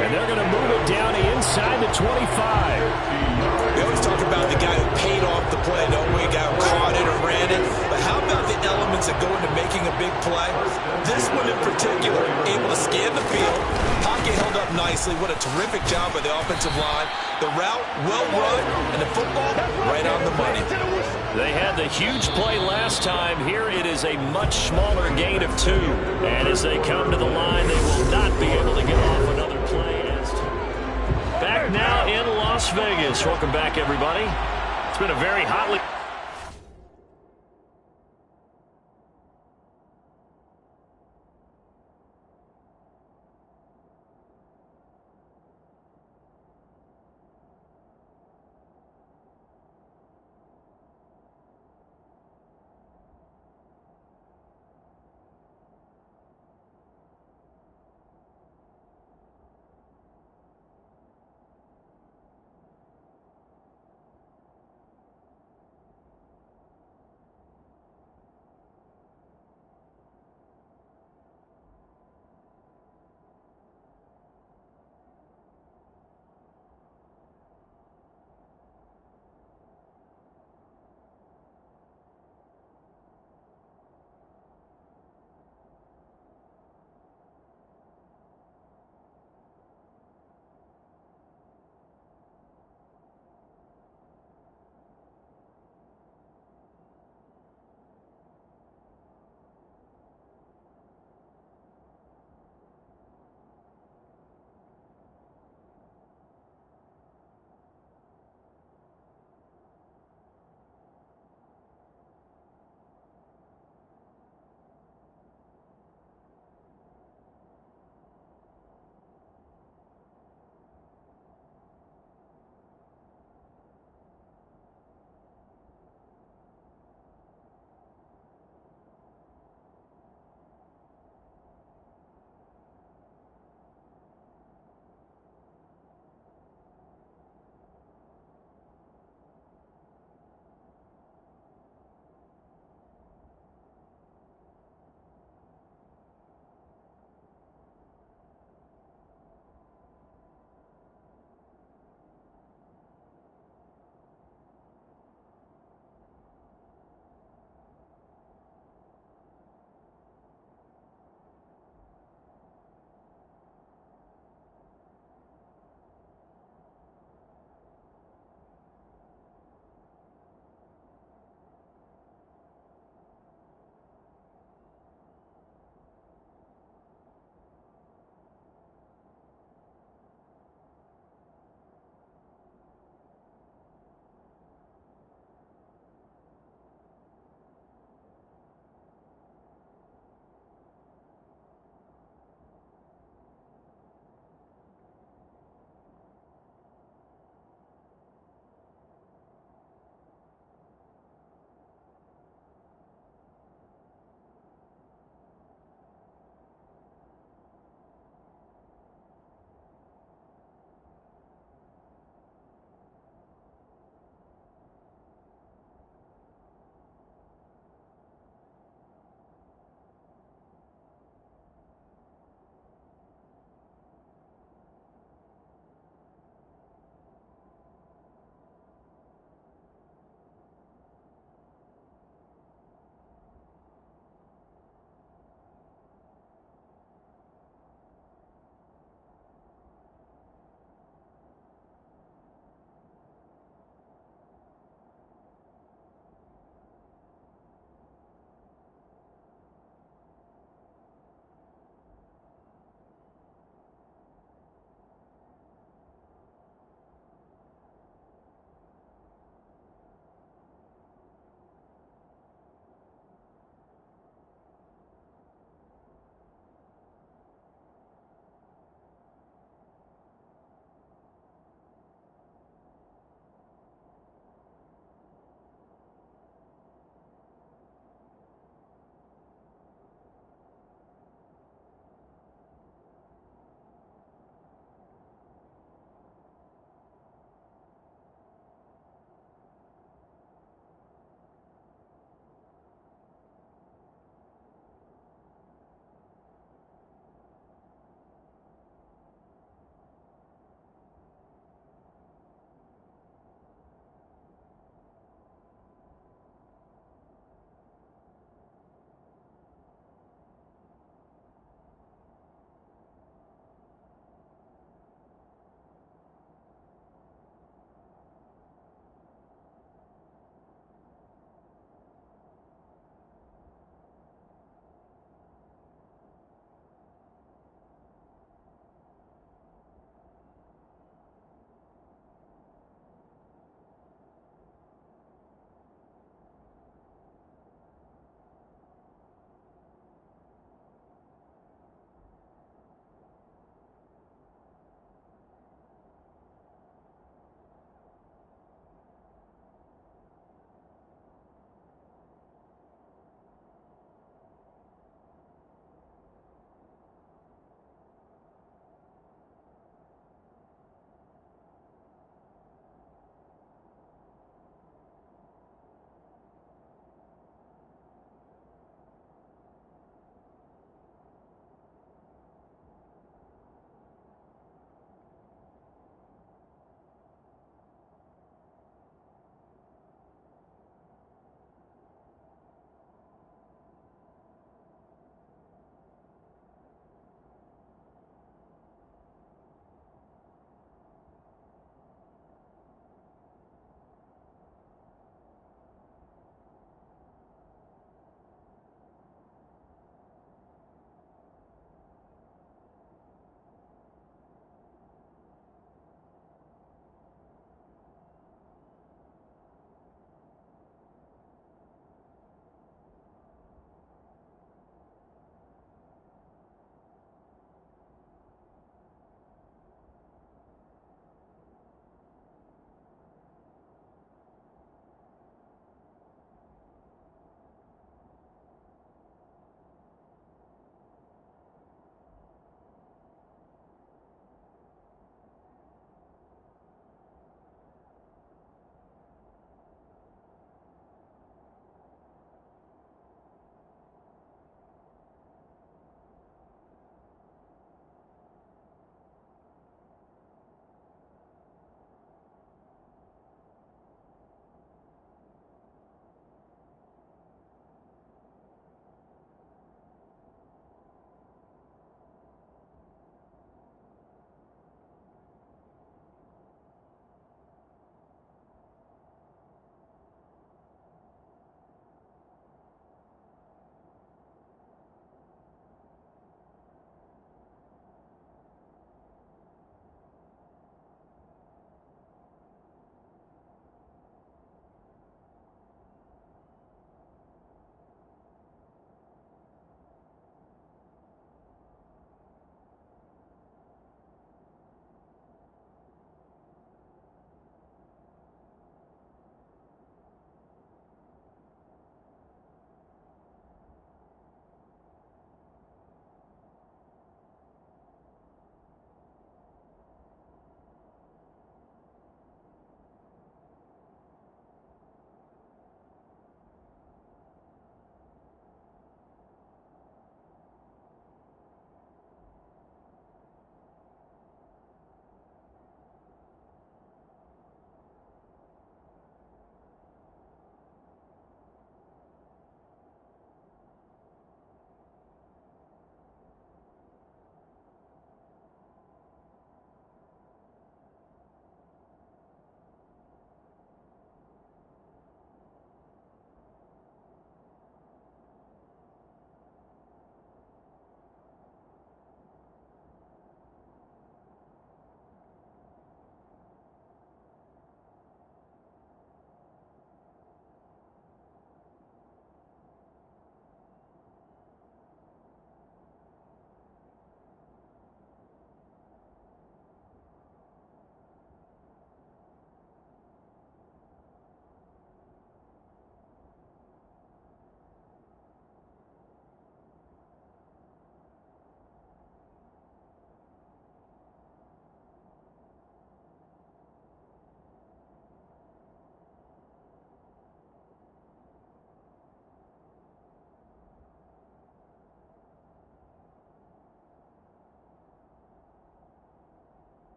And they're going to move it down inside the 25. We always talk about the guy who paid off the play, don't we? A guy who caught it or ran it. But how about the elements that go into making a big play? This one in particular, able to scan the field. Pocket held up nicely. What a terrific job by the offensive line. The route, well run, and the football, right on the money. They had the huge play last time. Here it is a much smaller gain of 2. And as they come to the line, they will not be able to get off another play. Back now in Las Vegas. Welcome back, everybody. It's been a very hotly...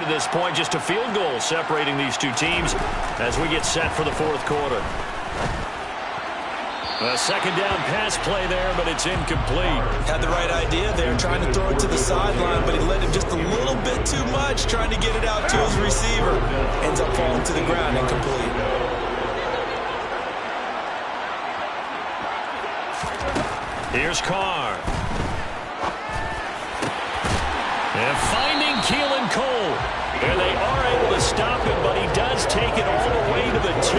to this point, just a field goal separating these two teams as we get set for the fourth quarter. A second down pass play there, but it's incomplete. Had the right idea there, trying to throw it to the sideline, but he let him just a little bit too much, trying to get it out to his receiver. Ends up falling to the ground, incomplete. Here's Carr. And finding Keelan Cole. And they are able to stop him, but he does take it all the way to the 2.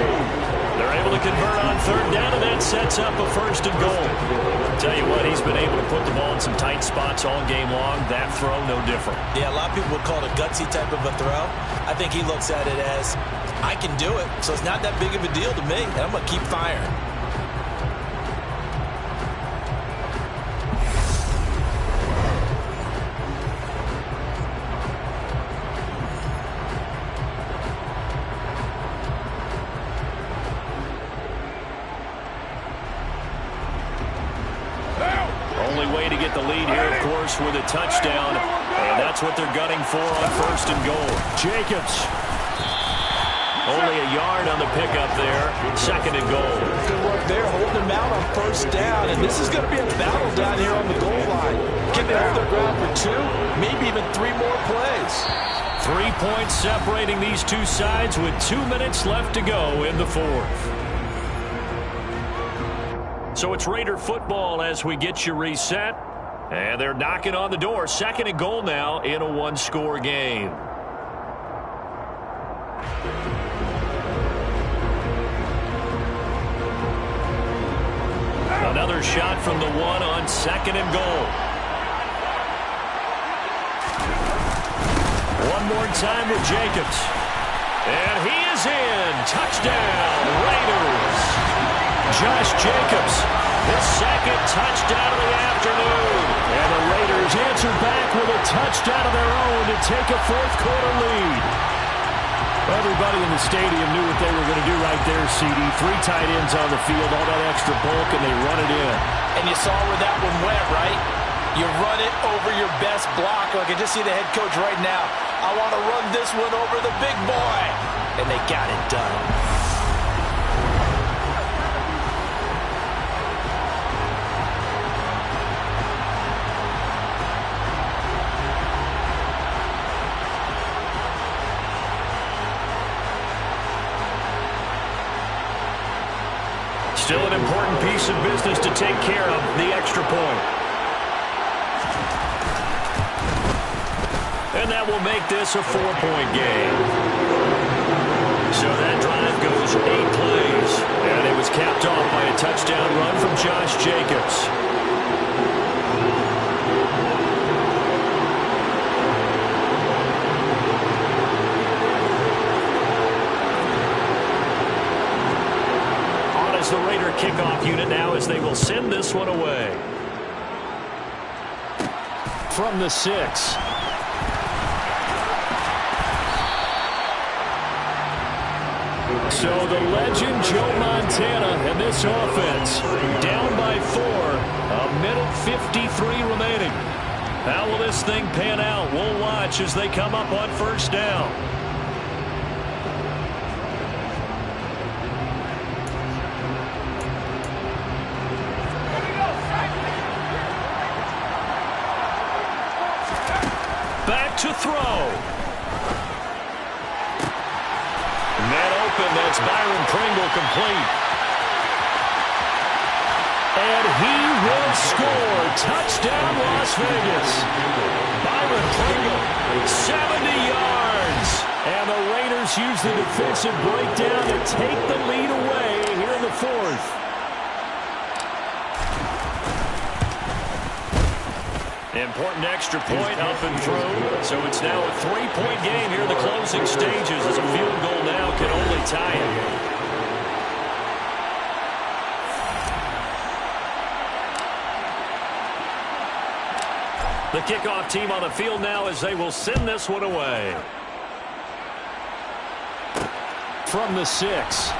They're able to convert on third down, and that sets up a first and goal. Tell you what, he's been able to put the ball in some tight spots all game long. That throw, no different. Yeah, a lot of people would call it a gutsy type of a throw. I think he looks at it as, I can do it, so it's not that big of a deal to me, and I'm going to keep firing. With a touchdown, and that's what they're gunning for on first and goal. Jacobs. Only a yard on the pickup there. Second and goal. Good work there, holding them out on first down, and this is going to be a battle down here on the goal line. Can they hold their ground for 2, maybe even 3 more plays? 3 points separating these two sides with 2 minutes left to go in the fourth. So it's Raider football as we get you reset. And they're knocking on the door. Second and goal now in a one-score game. Another shot from the 1 on second and goal. One more time with Jacobs. And he is in. Touchdown, Raiders. Josh Jacobs, his second touchdown of the afternoon. And the Raiders answer back with a touchdown of their own to take a fourth quarter lead. Everybody in the stadium knew what they were going to do right there, CD. 3 tight ends on the field, all that extra bulk, and they run it in. And you saw where that one went, right? You run it over your best blocker. I can just see the head coach right now. I want to run this one over the big boy. And they got it done. Still an important piece of business to take care of, the extra point. And that will make this a 4-point game. So that drive goes 8 plays. And it was capped off by a touchdown run from Josh Jacobs. The Raider kickoff unit now as they will send this one away. From the 6. So the legend Joe Montana and this offense down by 4. A minute 53 remaining. How will this thing pan out? We'll watch as they come up on first down. To throw. Net open, that's Byron Pringle complete. And he will score. Touchdown, Las Vegas. Byron Pringle, 70 yards. And the Raiders use the defensive breakdown to take the lead away here in the fourth. Important extra point up and through. So it's now a 3-point game here in the closing stages as a field goal now can only tie it. The kickoff team on the field now as they will send this one away. From the 6.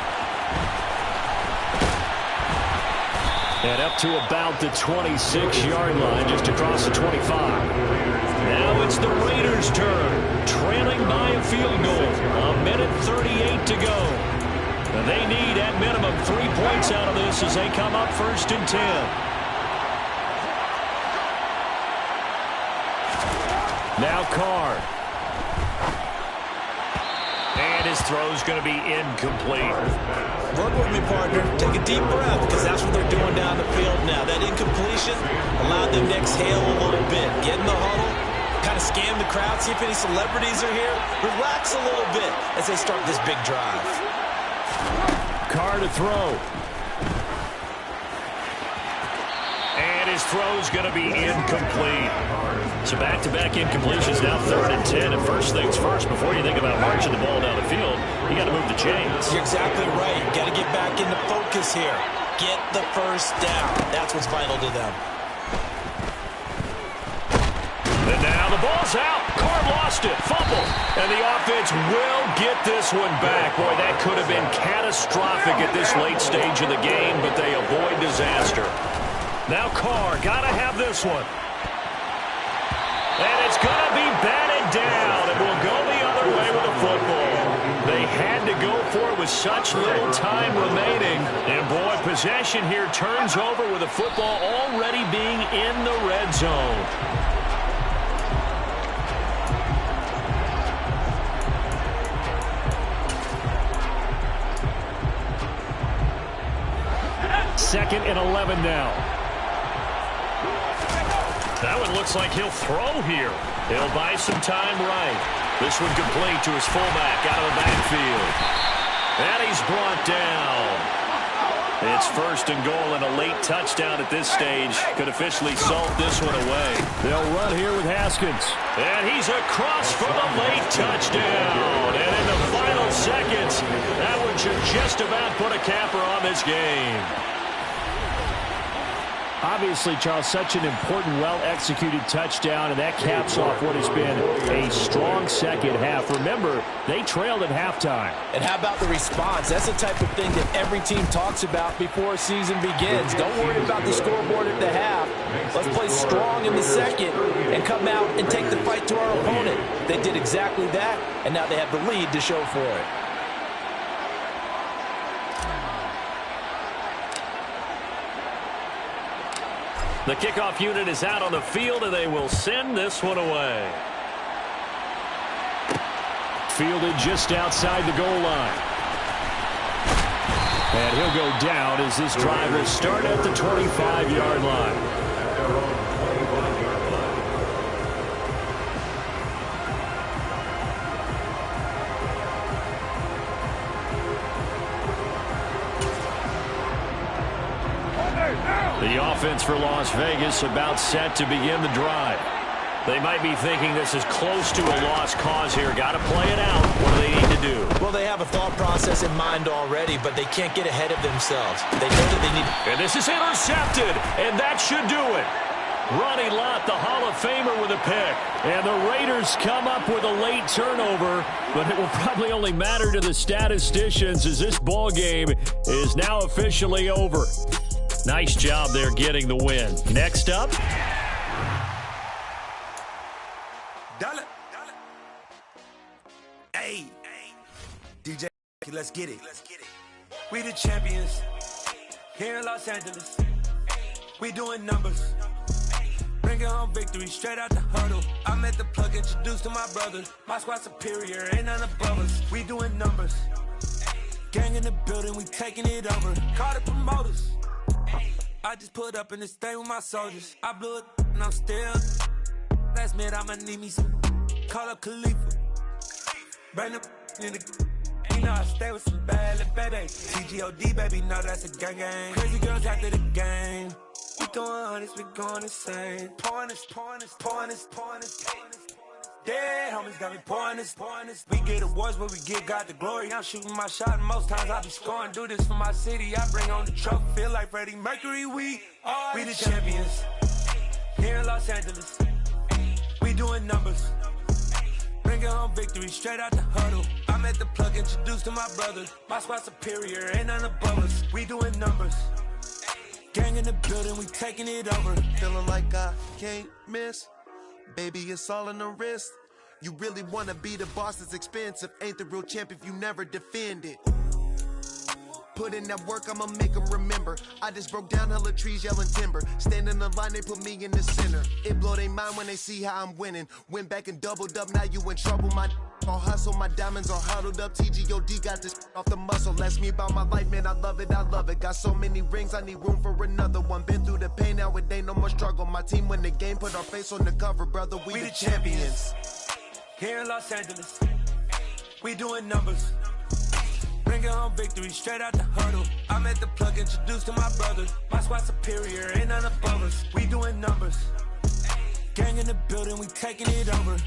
And up to about the 26-yard line, just across the 25. Now it's the Raiders' turn, trailing by a field goal. A minute 38 to go. They need, at minimum, 3 points out of this as they come up 1st and 10. Now Carr. And his throw's going to be incomplete. Work with me, partner. Take a deep breath, because that's what they're doing down the field now. That incompletion allowed them to exhale a little bit. Get in the huddle, kind of scan the crowd, see if any celebrities are here. Relax a little bit as they start this big drive. Carr to throw. And his throw's going to be incomplete. So back-to-back incompletions, now 3rd and 10. And first things first, before you think about marching the ball down the field, you got to move the chains. You're exactly right. Got to get back into focus here. Get the first down. That's what's vital to them. And now the ball's out. Carr lost it. Fumble. And the offense will get this one back. Boy, that could have been catastrophic at this late stage of the game, but they avoid disaster. Now Carr, got to have this one. And it's going to be batted down. It will go the other way with the football. They had to go for it with such little time remaining. And, boy, possession here turns over with the football already being in the red zone. Second and 11 now. That one looks like he'll throw here. He'll buy some time right. This one complete to his fullback out of the backfield. And he's brought down. It's 1st and goal and a late touchdown at this stage. Could officially salt this one away. They'll run here with Haskins. And he's across for the late touchdown. And in the final seconds, that one should just about put a capper on this game. Obviously, Charles, such an important, well-executed touchdown, and that caps off what has been a strong second half. Remember, they trailed at halftime. And how about the response? That's the type of thing that every team talks about before a season begins. Don't worry about the scoreboard at the half. Let's play strong in the second and come out and take the fight to our opponent. They did exactly that, and now they have the lead to show for it. The kickoff unit is out on the field, and they will send this one away. Fielded just outside the goal line. And he'll go down as this drive will start at the 25-yard line. The offense for Las Vegas about set to begin the drive. They might be thinking this is close to a lost cause here. Got to play it out. What do they need to do? Well, they have a thought process in mind already, but they can't get ahead of themselves. They know that they need... And this is intercepted, and that should do it. Ronnie Lott, the Hall of Famer, with a pick. And the Raiders come up with a late turnover, but it will probably only matter to the statisticians as this ball game is now officially over. Nice job there getting the win. Next up. Hey, DJ, let's get it. We the champions here in Los Angeles. We doing numbers. Bringing home victory straight out the huddle. I'm at the plug, introduced to my brothers. My squad superior, ain't none above us. We doing numbers. Gang in the building, we taking it over. Call the promoters. I just put up in this thing with my soldiers. I blew it and I'm still. Last minute I'ma need me some. Call up Khalifa. Bring up in the. You know I stay with some bad little baby. TGOD baby, know that's a gang gang. Crazy girls after the game. We throwing hundreds, we going insane. Pouring this. Dead homies got me pouring this. We get awards, but we give God the glory. I'm shooting my shot, and most times I be scoring. Do this for my city, I bring on the trophy. Feel like Freddie Mercury, we the champions. Here in Los Angeles, we doing numbers. Bringing home victory straight out the huddle. I'm at the plug, introduced to my brothers. My squad superior, ain't none above us. We doing numbers. Gang Gang in the building, we taking it over. Feeling like I can't miss. Baby, it's all in the wrist. You really wanna be the boss, it's expensive. Ain't the real champ if you never defend it. Put in that work, I'ma make them remember. I just broke down hella trees, yelling timber. Stand in the line, they put me in the center. It blow their mind when they see how I'm winning. Went back and doubled up, now you in trouble. My all hustle, my diamonds are huddled up. TGOD got this off the muscle. Ask me about my life, man, I love it, I love it. Got so many rings, I need room for another one. Been through the pain, now it ain't no more struggle. My team win the game, put our face on the cover, brother. We the champions. Here in Los Angeles, we doing numbers. Bringing home victory straight out the huddle. I'm at the plug, introduced to my brothers. My squad superior, ain't none above us. We doing numbers. Gang in the building, we taking it over.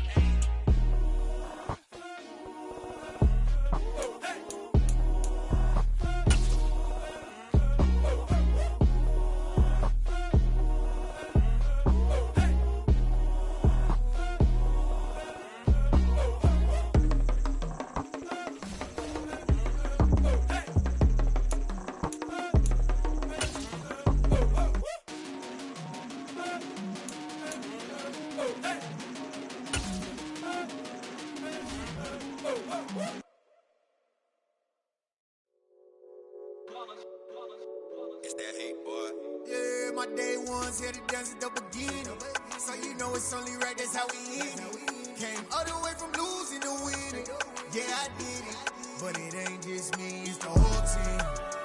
It's that hate, boy. Yeah, my day ones here to dance at the beginning. So you know it's only right, that's how we end it. Came all the way from losing to winning. Yeah, I did it. But it ain't just me, it's the whole team.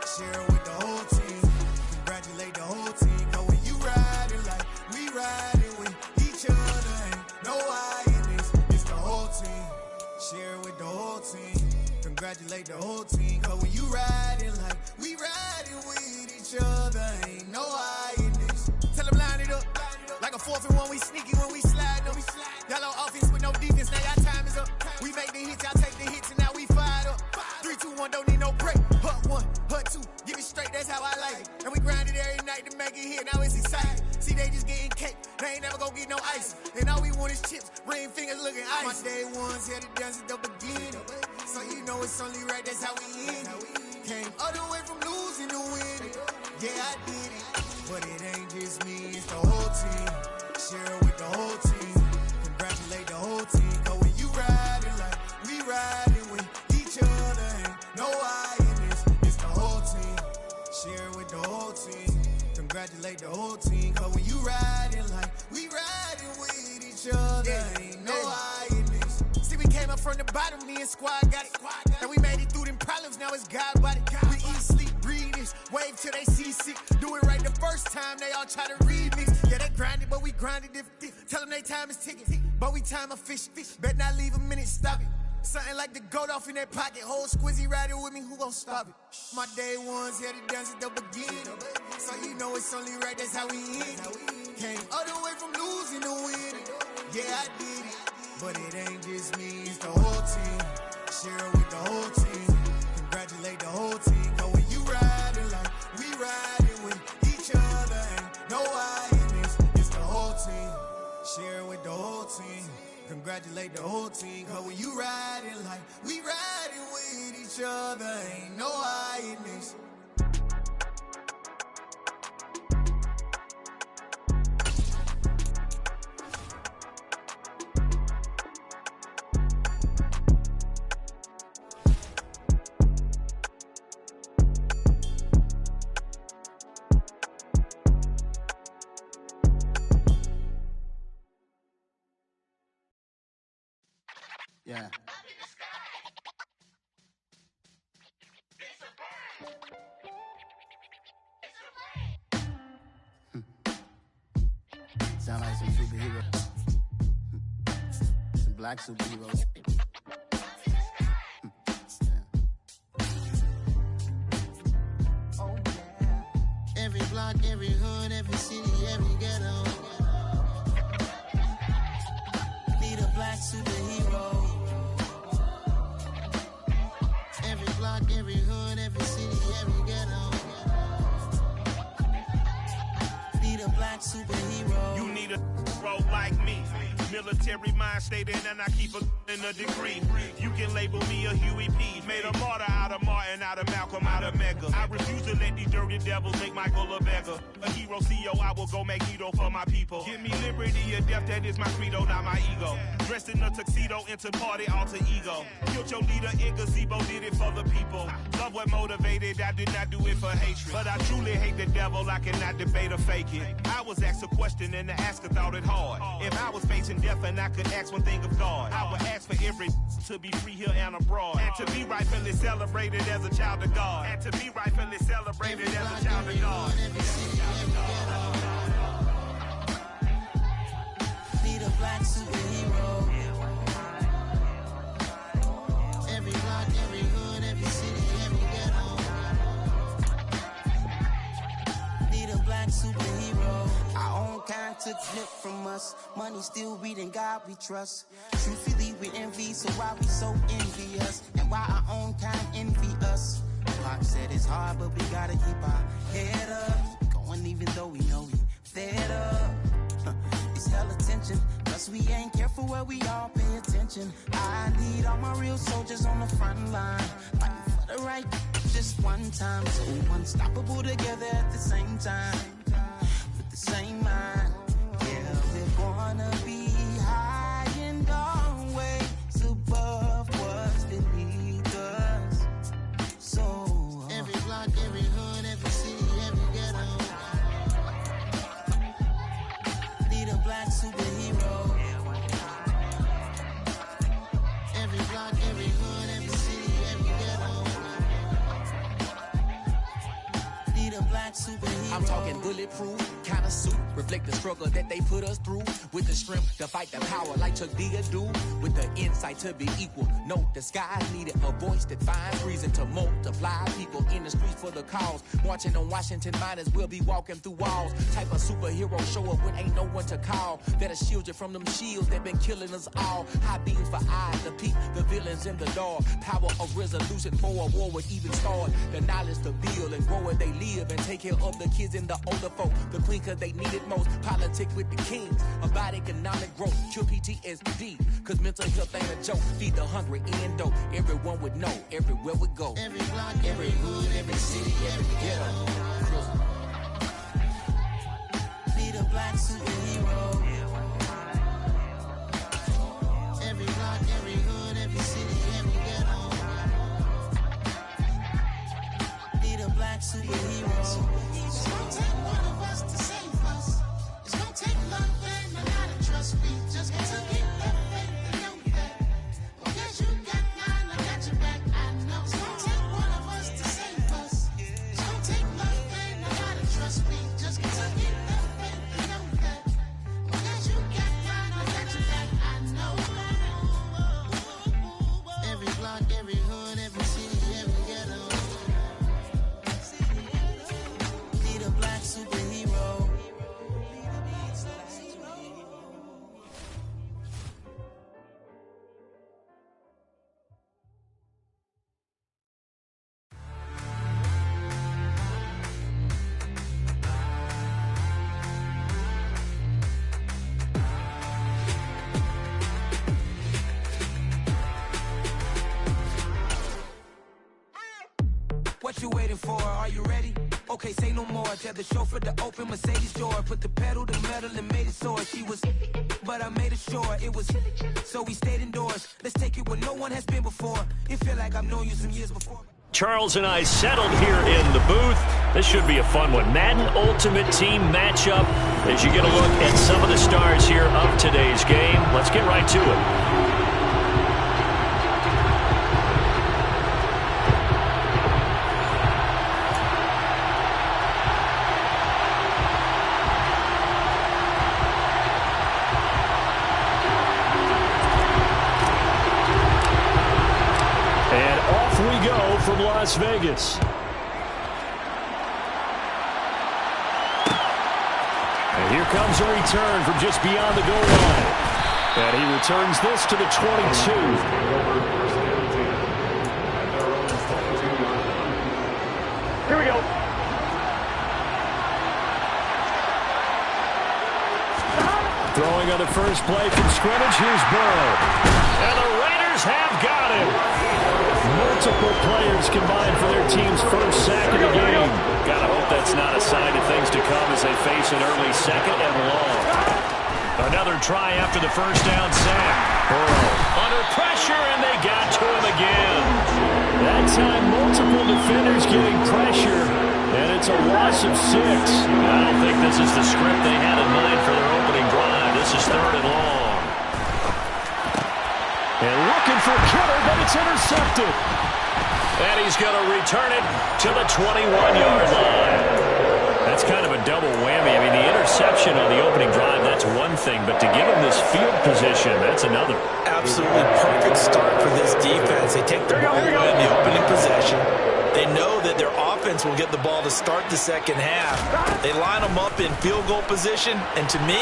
Share it with the whole team. Congratulate the whole team. Cause when you riding like we riding with each other, ain't no I in this. It's the whole team. Share it with the whole team. Congratulate the whole team. Cause when you riding like we riding with each other, ain't no I in this. Tell them line it up. Like a 4th and 1, we sneaky when we slide them. Y'all on offense with no defense, now y'all time is up. We make the hits, y'all take the hits, and now we fired up. 3, 2, 1, don't need no break. Hut 1, hut 2, give it straight, that's how I like it. And we grind it every night to make it hit, now it's exciting. See, they just getting cake, they ain't never gonna get no ice. And all we want is chips, ring fingers looking ice. My day ones here to dance at the beginning. So you know it's only right, that's how we end it. Came all the way from losing to winning. Yeah, I did it. But it ain't just me, it's the whole team. Share it with the whole team. Congratulate the whole team. Cause when you riding like we riding with each other, ain't no I in this. It's the whole team. Share it with the whole team. Congratulate the whole team. Cause when you riding like we riding with each other, ain't no I in this. See, we came up from the bottom, me and squad got it. And we made it through them problems, now it's God body. We eat, sleep, breathe this, wave till they see sick. Do it right the first time, they all try to remix. Yeah, they grinded, but we grinded different. Tell them they time is ticking, but we time a fish. Bet not leave a minute, stop it. Something like the goat off in that pocket. Whole squizzy riding with me, who gon' stop it? My day ones here to dance at the beginning. So you know it's only right, that's how we end it. Came all the way from losing to winning. Yeah, I did it. But it ain't just me, it's the whole team. Share it with the whole team. Congratulate the whole team. Cause when you riding like we riding with each other, ain't no I in this. It's the whole team. Share it with the whole team. Congratulate the whole team. Cause when you riding like we riding with each other, ain't no I in this. Yeah. Sound like some superheroes. Some black superheroes. Oh, yeah. Every block, every hood, every city, every ghetto. Need a black superhero. Every block, every hood, every city, every ghetto. Need a black superhero. You need a hero like me. Military mind stated, and I keep in a degree. You can label me a Huey P. Made a martyr out of Martin, out of Malcolm, out of Mega. I refuse to let these dirty devils make Michael a beggar. A hero CEO, I will go Magneto for my people. Give me liberty or death, that is my credo, not my ego. Dressed in a tuxedo, into party, alter ego. Killed your leader in gazebo, did it for the people. Love what motivated, I did not do it for hatred. But I truly hate the devil, I cannot debate or fake it. I was asked a question and the asker thought it hard. If I was facing death and I could ask one thing of God, I would ask for every to be free here and abroad. And to be rightfully celebrated as a child of God. And to be rightfully celebrated as a child of God. Need a black superhero. Every block, every hood, every city, every ghetto. Need a black superhero. Our own kind took flip from us. Money still reading God we trust. Truthfully we envy, so why we so envious? And why our own kind envy us? Pop said it's hard, but we gotta keep our head up. Going even though we know we fed up. It's hell attention, cause we ain't careful where we all pay attention. I need all my real soldiers on the front line, fighting for the right just one time. So unstoppable together at the same time, with the same mind. Yeah, we're gonna be high and always above what's beneath us. So every block, every hood, every city, every ghetto. Need a black superhero. Every block, every hood, every city, every ghetto. Need a black superhero. I'm talking bulletproof kind of suit, reflect the struggle that they put us through. With the strength to fight the power like Chuck D do. With the insight to be equal. No disguise needed, a voice that finds reason to multiply. People in the streets for the cause. Marching on Washington, might as well be walking through walls. Type of superhero show up when ain't no one to call. That'll shield you from them shields that been killing us all. High beams for eyes to peek the villains in the dark. Power of resolution for a war would even start. The knowledge to build and grow where they live and take care of the kids and the older folk. The queen cause they need it most. Politic with the kings. About economic growth. Cure PTSD. Cause mental health ain't a joke. Feed the hungry and dope. Everyone would know. Everywhere we go. Every block, every hood, every city, every ghetto. Need a black superhero. Every block, every hood, every city, every ghetto. Need a black superhero. It's gonna take one of us to save us. It's gonna take love and a lot of trust. We just got to get that faith and know that. Because you got mine, I got your back. I know it's gonna take one of us to save us. It's gonna take love and a lot of trust. We just got to get that faith and know that. Because you got mine, I got your back. I know. Every block, every hood, every city, every ghetto. Need a black superhero. What you waiting for? Are you ready? Okay, say no more. Tell the chauffeur to open Mercedes door. Put the pedal to metal and made it soar. She was, but I made it sure it was. So we stayed indoors. Let's take it where no one has been before. It feel like I've known you some years before. Charles and I settled here in the booth. This should be a fun one. Madden Ultimate Team matchup as you get a look at some of the stars here of today's game. Let's get right to it. From Las Vegas. And here comes a return from just beyond the goal line. And he returns this to the 22. Here we go. Throwing on the first play from scrimmage, here's Burrow. And the Raiders have got him. Multiple players combined for their team's first sack of the game. Gotta hope that's not a sign of things to come as they face an early second and long. Another try after the first down sack. Burrow under pressure, and they got to him again. That time, multiple defenders getting pressure, and it's a loss of 6. I don't think this is the script they had in mind for their opening drive. This is 3rd and long. And looking for Kittle, but it's intercepted. And he's going to return it to the 21-yard line. That's kind of a double whammy. I mean, the interception on the opening drive, that's one thing, but to give him this field position, that's another. Absolutely perfect start for this defense. They take the ball away in the opening possession. They know that their offense will get the ball to start the second half. They line them up in field goal position, and to me,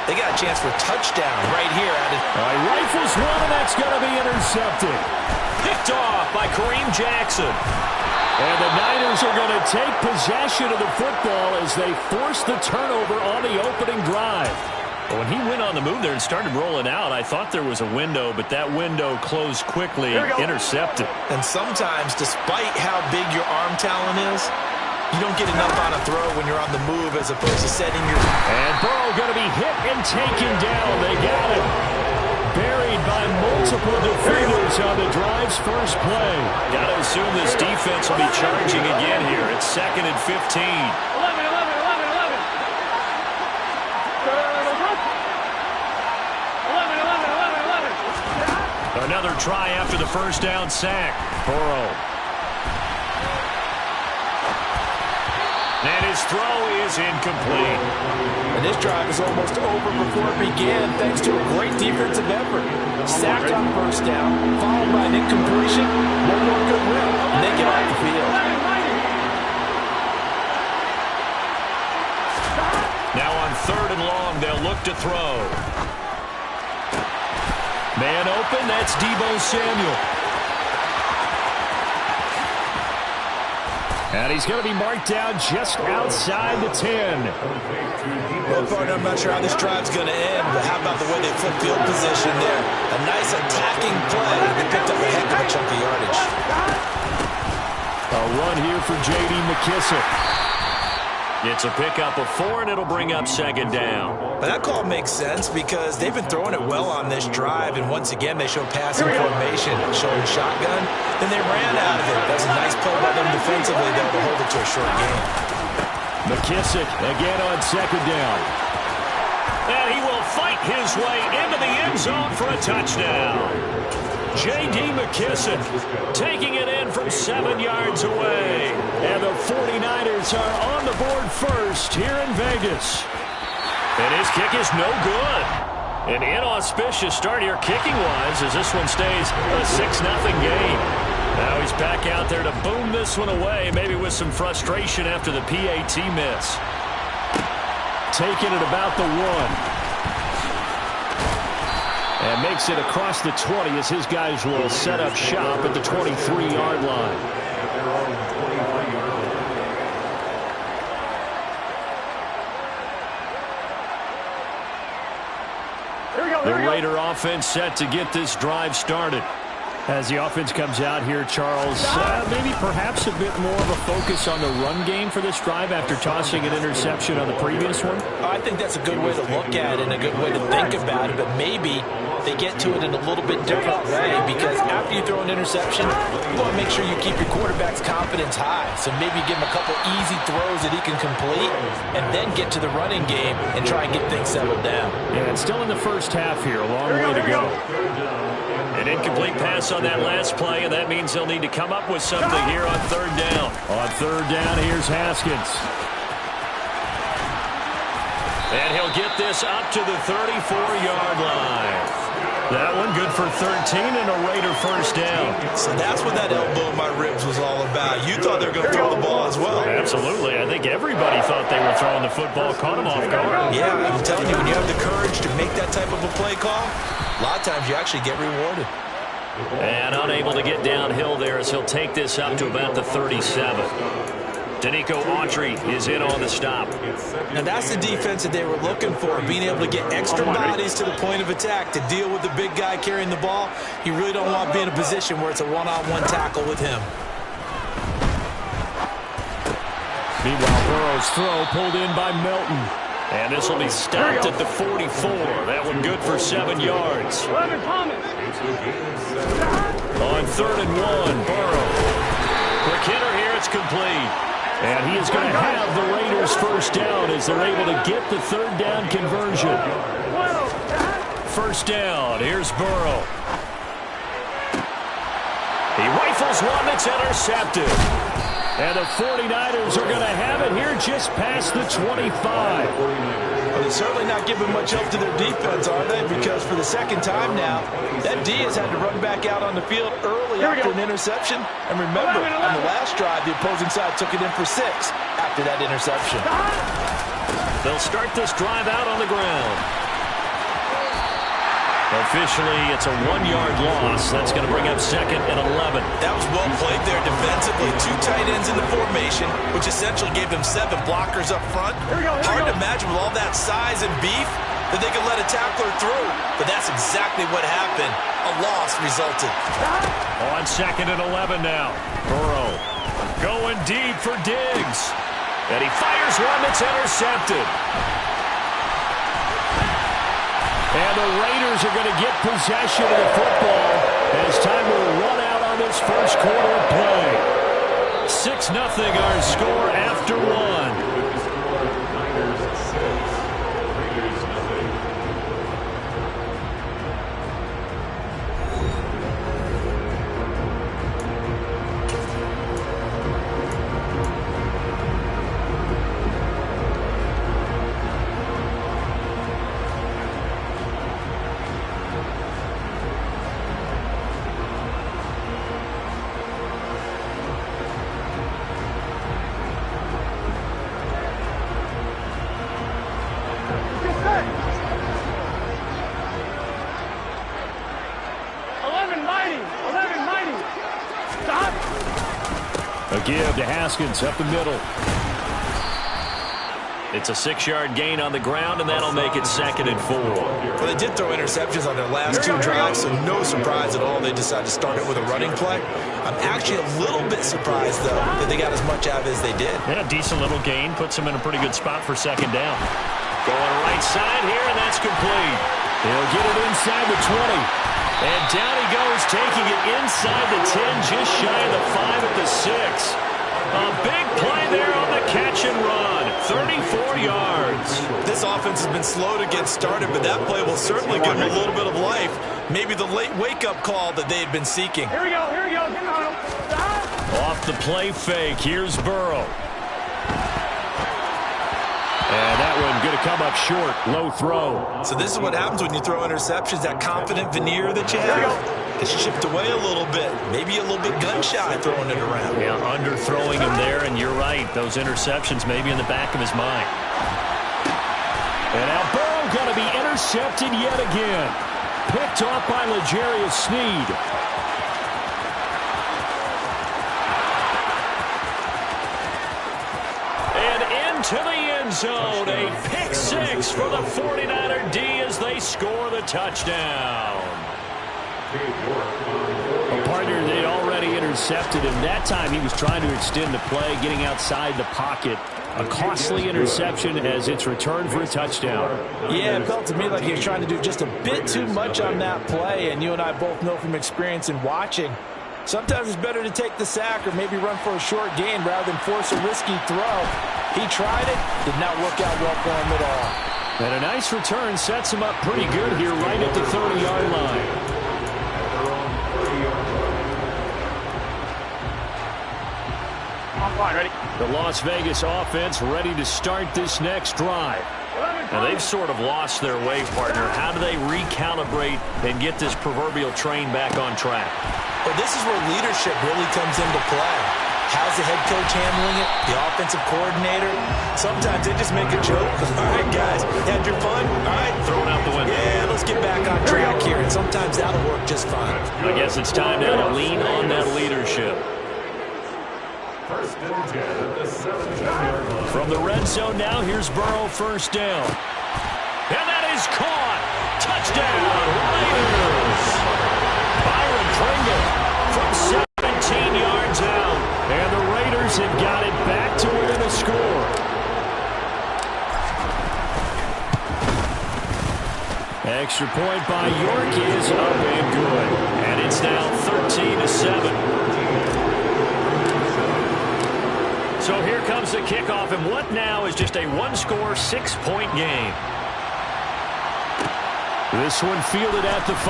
they got a chance for a touchdown right here. All right, rifles one, and that's going to be intercepted. Picked off by Kareem Jackson. And the Niners are going to take possession of the football as they force the turnover on the opening drive. When he went on the move there and started rolling out, I thought there was a window, but that window closed quickly, intercepted. And sometimes, despite how big your arm talent is, you don't get enough on a throw when you're on the move as opposed to setting your... And Burrow going to be hit and taken down. They got him. Buried by multiple defenders on the drive's first play. Got to assume this defense will be charging again here. It's 2nd and 15. 11. Another try after the first down sack. Burrow. And his throw is incomplete. And this drive is almost over before it began, thanks to a great defensive effort. Sacked on first down, followed by an incompletion, one more good rip, and they get off the field. Now on 3rd and long, they'll look to throw. Man open, that's Deebo Samuel. And he's going to be marked down just outside the 10. Well, partner, I'm not sure how this drive's going to end, but how about the way they flip field position there? A nice attacking play. They picked up a heck of a chunk of yardage. A run here for J.D. McKissick. It's a pickup of 4, and it'll bring up 2nd down. But that call makes sense because they've been throwing it well on this drive, and once again, they show passing formation, showing shotgun, then they ran out of it. That's a nice play by them defensively, though, to hold it to a short game. McKissick again on 2nd down. And he will fight his way into the end zone for a touchdown. J.D. McKissick taking it in from 7 yards away. And the 49ers are on the board first here in Vegas. And his kick is no good. An inauspicious start here kicking-wise as this one stays a 6-0 game. Now he's back out there to boom this one away, maybe with some frustration after the PAT miss. Taking it about the 1. And makes it across the 20 as his guys will set up shop at the 23-yard line. The Raider offense set to get this drive started. As the offense comes out here, Charles, maybe perhaps a bit more of a focus on the run game for this drive after tossing an interception on the previous one? I think that's a good way to look at it and a good way to think about it, but maybe they get to it in a little bit different way because after you throw an interception, you want to make sure you keep your quarterback's confidence high. So maybe give him a couple easy throws that he can complete and then get to the running game and try and get things settled down. Yeah, it's still in the first half here. A long way to go. An incomplete pass on that last play, and that means they'll need to come up with something here on 3rd down. On 3rd down, here's Haskins. And he'll get this up to the 34-yard line. That one good for 13 and a Raider first down. So that's what that elbow in my ribs was all about. You thought they were going to throw the ball as well. Absolutely. I think everybody thought they were throwing the football. Caught him off guard. Yeah, I'm telling you, when you have the courage to make that type of a play call, a lot of times you actually get rewarded. And unable to get downhill there as he'll take this up to about the 37. Danico Autry is in on the stop. Now that's the defense that they were looking for, being able to get extra bodies to the point of attack to deal with the big guy carrying the ball. You really don't want to be in a position where it's a one-on-one tackle with him. Meanwhile, Burrow's throw pulled in by Melton. And this will be stopped at the 44. That one good for 7 yards. On 3rd and 1, Burrow. Quick hitter here, it's complete. And he is going to have the Raiders first down as they're able to get the 3rd down conversion. First down, here's Burrow. He rifles one that's intercepted. And the 49ers are going to have it here just past the 25. Well, they're certainly not giving much help to their defense, are they? Because for the second time now, that D has had to run back out on the field early after an interception. And remember, on the last drive, the opposing side took it in for 6 after that interception. They'll start this drive out on the ground. Officially, it's a 1-yard loss. That's going to bring up 2nd and 11. That was well played there defensively. 2 tight ends in the formation, which essentially gave them 7 blockers up front. Hard to imagine with all that size and beef that they could let a tackler through. But that's exactly what happened. A loss resulted. On 2nd and 11 now. Burrow going deep for Diggs. And he fires one that's intercepted. And the Raiders are going to get possession of the football as time will run out on this first quarter of play. 6-0 our score after 1. A give to Haskins up the middle. It's a 6-yard gain on the ground, and that'll make it 2nd and 4. Well, they did throw interceptions on their last 2 drives, so no surprise at all they decided to start it with a running play. I'm actually a little bit surprised, though, that they got as much out of it as they did. Yeah, decent little gain. Puts them in a pretty good spot for 2nd down. Going right side here, and that's complete. They'll get it inside the 20. And down he goes, taking it inside the 10, just shy of the 5 at the 6. A big play there on the catch and run. 34 yards. This offense has been slow to get started, but that play will certainly give them a little bit of life. Maybe the late wake-up call that they had been seeking. Here we go. Off the play fake, here's Burrow. And that one going to come up short. Low throw. So this is what happens when you throw interceptions, that confident veneer that you have. It's chipped away a little bit. Maybe a little bit gun-shy throwing it around. Yeah, underthrowing him there, and you're right. Those interceptions maybe in the back of his mind. And now Burrow going to be intercepted yet again. Picked off by L'Jarius Sneed. To the end zone, a pick 6 for the 49er D as they score the touchdown. A partner they'd already intercepted him. That time he was trying to extend the play, getting outside the pocket. A costly interception as it's returned for a touchdown. Yeah, it felt to me like he was trying to do just a bit too much on that play, and you and I both know from experience in watching, sometimes it's better to take the sack or maybe run for a short gain rather than force a risky throw. He tried it, did not work out well for him at all. And a nice return sets him up pretty good here right at the 30-yard line. I'm fine, ready? The Las Vegas offense ready to start this next drive. Now they've sort of lost their way, partner. How do they recalibrate and get this proverbial train back on track? Well, this is where leadership really comes into play. How's the head coach handling it? The offensive coordinator? Sometimes they just make a joke. All right, guys, had your fun? All right. Throw it out the window. Yeah, let's get back on track here. And sometimes that'll work just fine. I guess it's time now to lean on that leadership. First and 10 at the 17-yard line. From the red zone now, here's Burrow, first down. And that is caught. Touchdown, Raiders. Byron Pringle from 17 yards out. And the Raiders have got it back to within a score. Extra point by York is up and good. And it's now 13-7. So here comes the kickoff, and what now is just a one-score, 6-point game. This one fielded at the 5.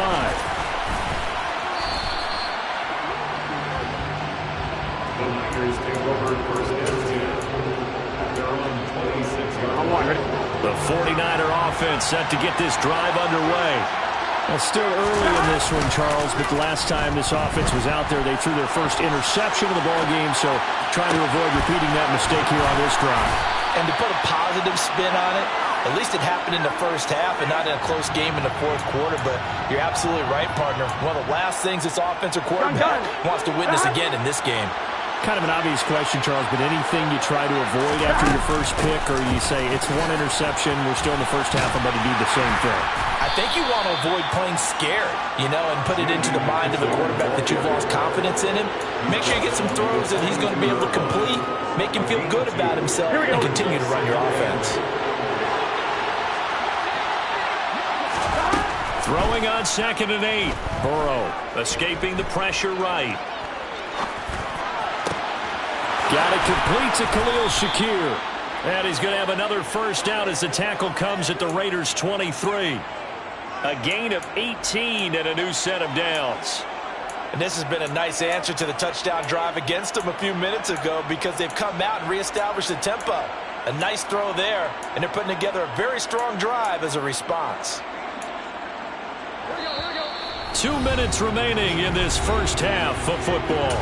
The Niners take over first and 10. They're on 26-yard line. The 49er offense set to get this drive underway. Well, still early in this one, Charles, but the last time this offense was out there, they threw their first interception of the ball game, so trying to avoid repeating that mistake here on this drive. And to put a positive spin on it, at least it happened in the first half and not in a close game in the fourth quarter, but you're absolutely right, partner. One of the last things this offensive quarterback wants to witness again in this game. Kind of an obvious question, Charles, but anything you try to avoid after your first pick, or you say it's one interception, we're still in the first half, I'm going to do the same thing? I think you want to avoid playing scared, and put it into the mind of the quarterback that you've lost confidence in him. Make sure you get some throws that he's going to be able to complete, make him feel good about himself, and continue to run your offense. Throwing on 2nd and 8. Burrow escaping the pressure right. Got it complete to Khalil Shakir. And he's going to have another first down as the tackle comes at the Raiders' 23. A gain of 18 and a new set of downs. And this has been a nice answer to the touchdown drive against them a few minutes ago because they've come out and reestablished the tempo. A nice throw there, and they're putting together a very strong drive as a response. 2 minutes remaining in this first half of football.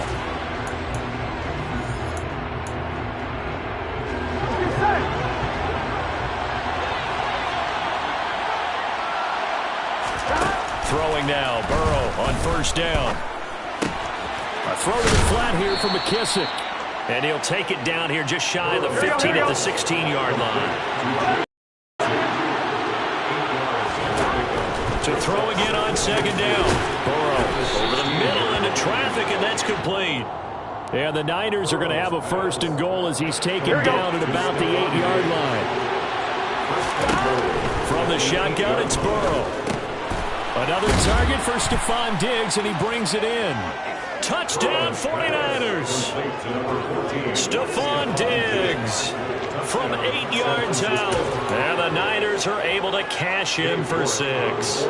Throwing now, Burrow on first down. A throw to the flat here from McKissick. And he'll take it down here just shy of the 15 at the 16-yard line. So throw again on 2nd down. Burrow over the middle into traffic, and that's complete. And the Niners are going to have a 1st and goal as he's taken down at about the 8-yard line. From the shotgun, it's Burrow. Another target for Stephon Diggs, and he brings it in. Touchdown, 49ers. Stephon Diggs from 8 yards out. And the Niners are able to cash in for 6.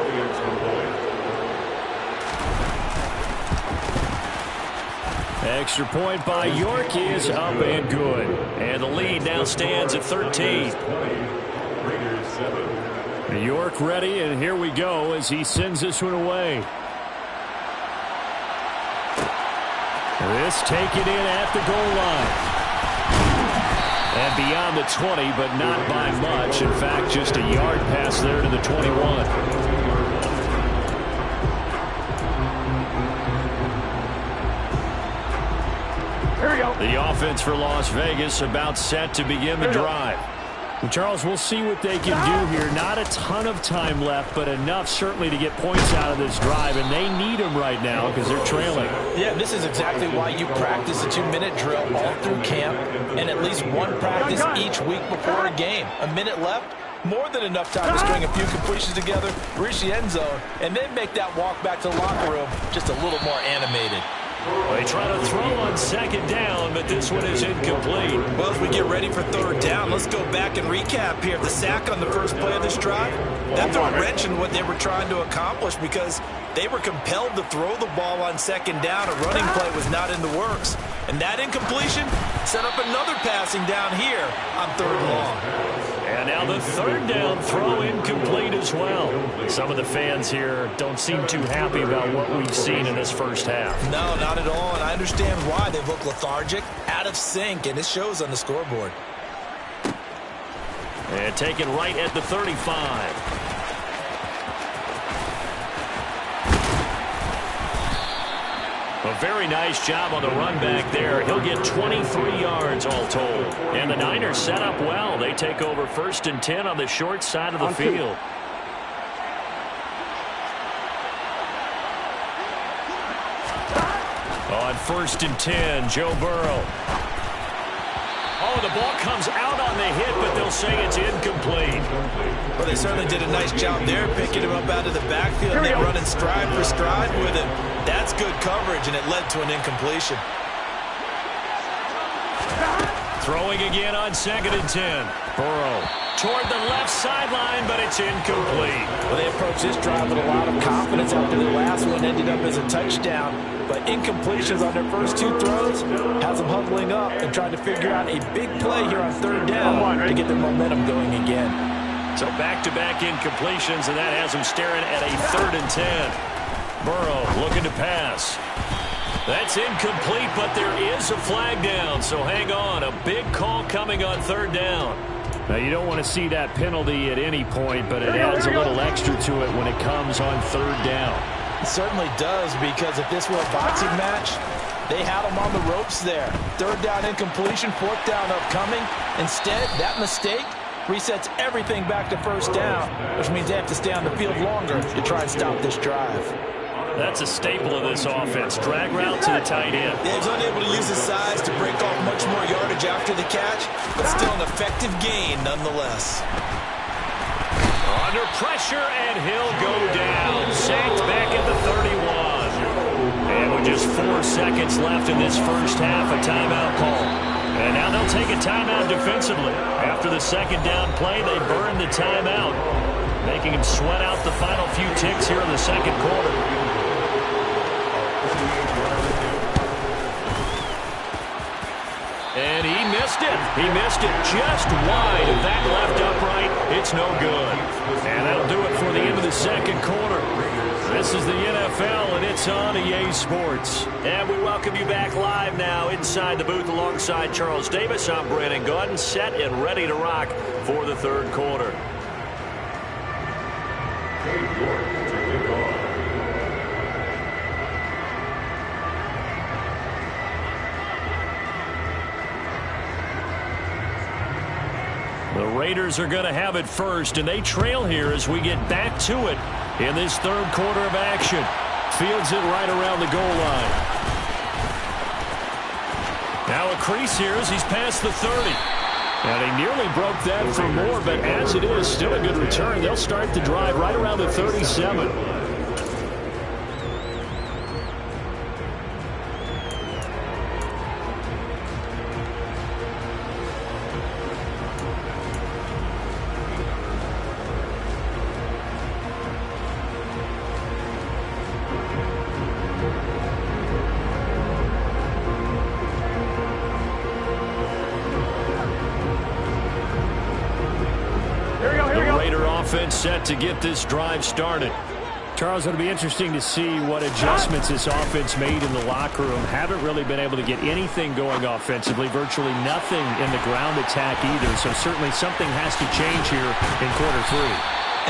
Extra point by York is up and good. And the lead now stands at 13. York ready, and here we go as he sends this one away. This taken in at the goal line. And beyond the 20, but not by much. In fact, just a yard pass there to the 21. Here we go. The offense for Las Vegas about set to begin the drive. Well, Charles, we'll see what they can do here. Not a ton of time left, but enough certainly to get points out of this drive, and they need them right now because they're trailing. Yeah, this is exactly why you practice a 2-minute drill all through camp and at least one practice each week before a game. A minute left, more than enough time to string a few completions together, reach the end zone, and then make that walk back to the locker room just a little more animated. They try to throw on 2nd down, but this one is incomplete. Well, as we get ready for 3rd down, let's go back and recap here. The sack on the first play of this drive, that threw a wrench in what they were trying to accomplish because they were compelled to throw the ball on 2nd down. A running play was not in the works. And that incompletion set up another passing down here on 3rd and long. And now the 3rd down throw incomplete as well. Some of the fans here don't seem too happy about what we've seen in this first half. No, not at all, and I understand why. They look lethargic, out of sync, and it shows on the scoreboard. And taken right at the 35. A very nice job on the run back there. He'll get 23 yards all told. And the Niners set up well. They take over 1st and 10 on the short side of the field. On 1st and 10, Joe Burrow. Oh, the ball comes out on the hit, but they'll say it's incomplete. Well, they certainly did a nice job there, picking him up out of the backfield and then running stride for stride with him. That's good coverage, and it led to an incompletion. Throwing again on 2nd and 10. Burrow toward the left sideline, but it's incomplete. Well, they approached this drive with a lot of confidence after the last one ended up as a touchdown. But incompletions on their first 2 throws has them huddling up and trying to figure out a big play here on 3rd down to get their momentum going again. So back-to-back incompletions, and that has them staring at a 3rd and 10. Burrow looking to pass. That's incomplete, but there is a flag down, so hang on. A big call coming on 3rd down. Now, you don't want to see that penalty at any point, but it adds a little extra to it when it comes on 3rd down. It certainly does, because if this were a boxing match, they had him on the ropes there. 3rd down incompletion, 4th down upcoming. Instead, that mistake resets everything back to 1st down, which means they have to stay on the field longer to try and stop this drive. That's a staple of this offense. Drag route to the tight end. Yeah, he's unable to use his size to break off much more yardage after the catch, but still an effective gain nonetheless. Under pressure, and he'll go down. Sacked back at the 31. And with just 4 seconds left in this first half, a timeout call. And now they'll take a timeout defensively. After the 2nd down play, they burn the timeout, making him sweat out the final few ticks here in the 2nd quarter. And he missed it. He missed it just wide of that left upright. It's no good. And that'll do it for the end of the 2nd quarter. This is the NFL, and it's on EA Sports. And we welcome you back live now inside the booth alongside Charles Davis. I'm Brandon Gaudin, set and ready to rock for the 3rd quarter. The Raiders are going to have it first, and they trail here as we get back to it in this 3rd quarter of action. Fields it right around the goal line. Now a crease here as he's past the 30. And he nearly broke that for more, but as it is, still a good return. They'll start the drive right around the 37. Set to get this drive started. Charles, it'll be interesting to see what adjustments this offense made in the locker room. Haven't really been able to get anything going offensively, virtually nothing in the ground attack either. So certainly something has to change here in quarter 3.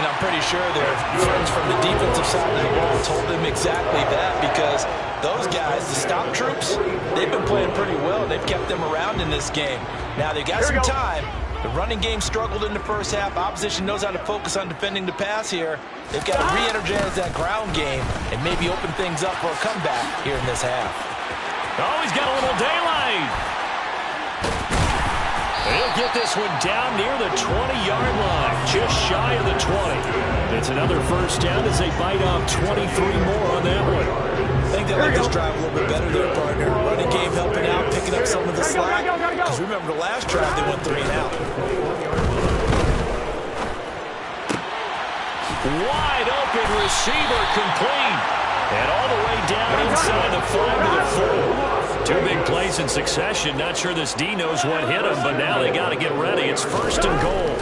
And I'm pretty sure their friends from the defensive side of the ball told them exactly that, because those guys, the stop troops, they've been playing pretty well. They've kept them around in this game. Now they've got some time. The running game struggled in the first half. Opposition knows how to focus on defending the pass here. They've got to re-energize that ground game and maybe open things up for a comeback here in this half. Oh, he's got a little daylight. He'll get this one down near the 20-yard line, just shy of the 20. It's another 1st down as they bite off 23 more on that one. I think they like this drive a little bit better there, partner. Running game helping out, picking up some of the slack. Because remember, the last drive they went 3 and out. Wide open receiver complete. And all the way down inside the 5 to the 4. 2 big plays in succession. Not sure this D knows what hit him, but now they got to get ready. It's 1st and goal.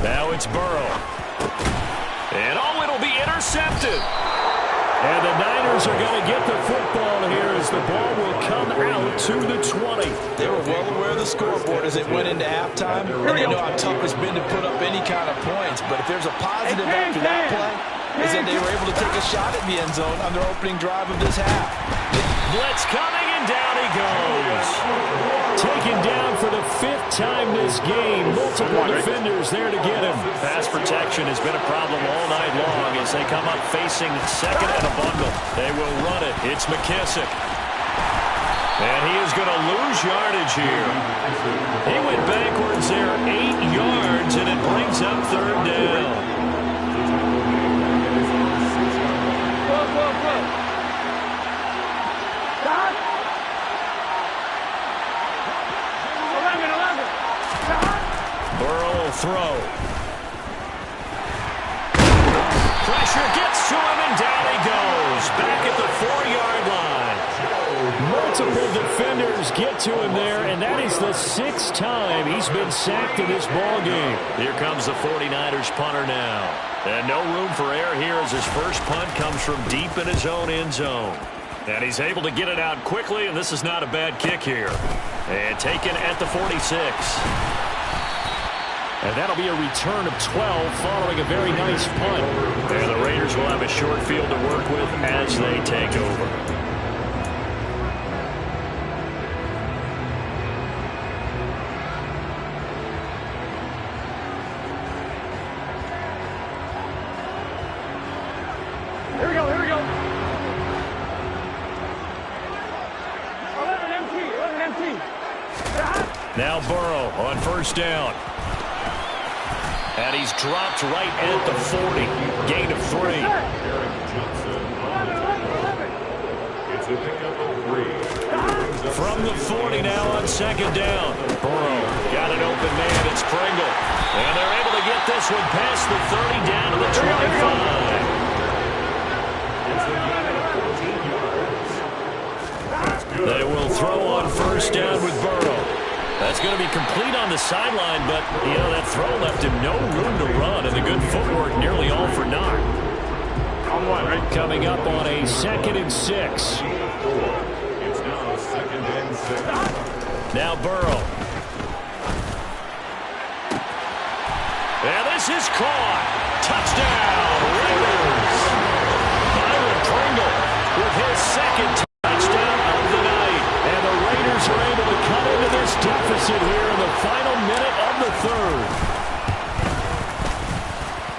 Now it's Burrow. And it'll be intercepted. And the Niners are going to get the football here as the ball will come out to the 20. They were well aware of the scoreboard as it went into halftime, and they know how tough it's been to put up any kind of points. But if there's a positive after that play, is that they were able to take a shot at the end zone on their opening drive of this half. Blitz coming, and down he goes. Taken down for the 5th time this game. Multiple defenders there to get him. Pass protection has been a problem all night long as they come up facing second and a bundle. They will run it. It's McKissick. And he is going to lose yardage here. He went backwards there 8 yards, and it brings up 3rd down. Burrow will throw. Pressure gets to him, and down he goes. Back at the 4-yard line. Multiple defenders get to him there, and that is the 6th time he's been sacked in this ballgame. Here comes the 49ers punter now. And no room for error here as his first punt comes from deep in his own end zone. And he's able to get it out quickly, and this is not a bad kick here. And taken at the 46. And that'll be a return of 12 following a very nice punt. And the Raiders will have a short field to work with as they take over. Now Burrow on 1st down. And he's dropped right at the 40. Gain of 3. It's a pickup of 3. From the 40 now on 2nd down. Burrow got an open man. It's Pringle. And they're able to get this one past the 30 down to the 25. They will throw on 1st down with Burrow. That's going to be complete on the sideline, but, you know, that throw left him no room to run, and the good footwork nearly all for naught. Coming up on a 2nd and 6. It's now 2nd and 6. Now Burrow. And this is caught. Touchdown, Raiders. Byron Pringle with his 2nd touchdown of the night. And the Raiders are able to cut into this deficit here in the final minute of the 3rd.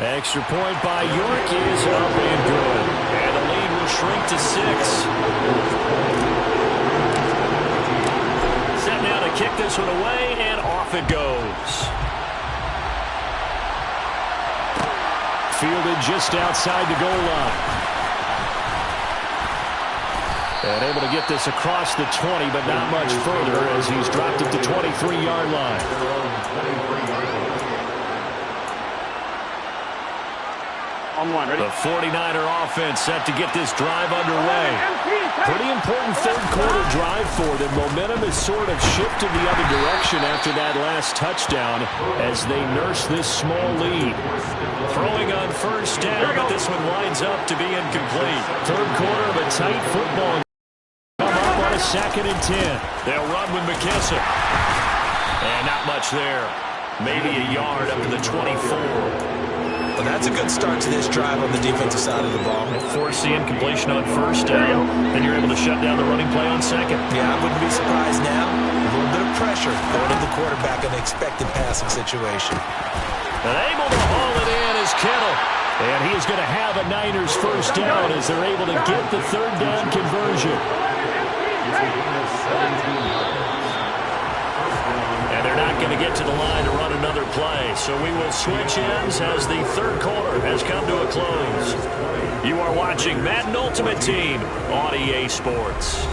Extra point by York is up and good. And the lead will shrink to 6. Set now to kick this one away, and off it goes. Fielded just outside the goal line. And able to get this across the 20, but not much further as he's dropped it to 23-yard line. The 49er offense set to get this drive underway. Pretty important 3rd quarter drive for them. Momentum has sort of shifted the other direction after that last touchdown as they nurse this small lead. Throwing on 1st down, but this one winds up to be incomplete. 3rd quarter of a tight football. Come up on a 2nd and 10. They'll run with McKissick. And not much there. Maybe a yard up to the 24. Well, that's a good start to this drive on the defensive side of the ball. Force the incompletion on 1st down, then you're able to shut down the running play on 2nd. Yeah, I wouldn't be surprised now. A little bit of pressure going to the quarterback in an expected passing situation. And able to haul it in is Kittle. And he is going to have a Niners 1st down as they're able to get the 3rd down conversion. And they're not going to get to the line to run another play. So we will switch ends as the 3rd quarter has come to a close. You are watching Madden Ultimate Team on EA Sports.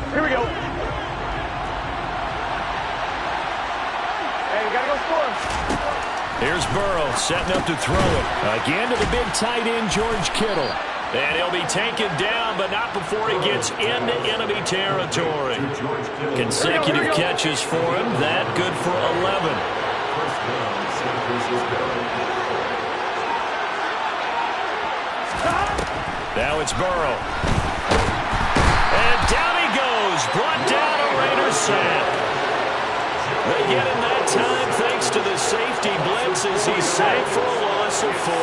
Here we go. Hey, you got to go score. Here's Burrow setting up to throw it. Again to the big tight end, George Kittle. And he'll be taken down, but not before he gets into enemy territory. Consecutive catches for him. That good for 11. Now it's Burrow. And down he goes. Brought down a Raiders sack. They get him that time thanks to the He's safe for a loss of 4.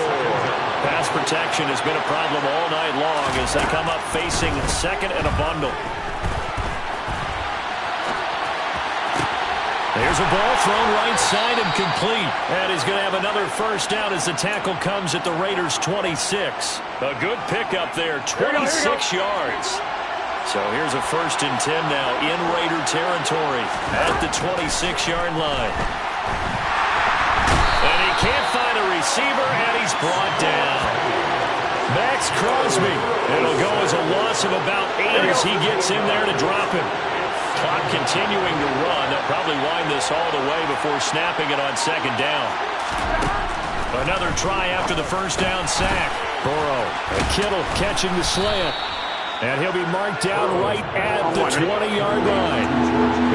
Pass protection has been a problem all night long as they come up facing second and a bundle. There's a ball thrown right side and complete. And he's going to have another first down as the tackle comes at the Raiders' 26. A good pickup there, 26 yards. So here's a 1st and 10 now in Raider territory at the 26-yard line. And he can't find a receiver, and he's brought down. Max Crosby. It'll go as a loss of about 8 as he gets in there to drop him. Clock continuing to run. They'll probably wind this all the way before snapping it on 2nd down. Another try after the first down sack. Burrow and Kittle catching the slant. And he'll be marked down right at the 20-yard line.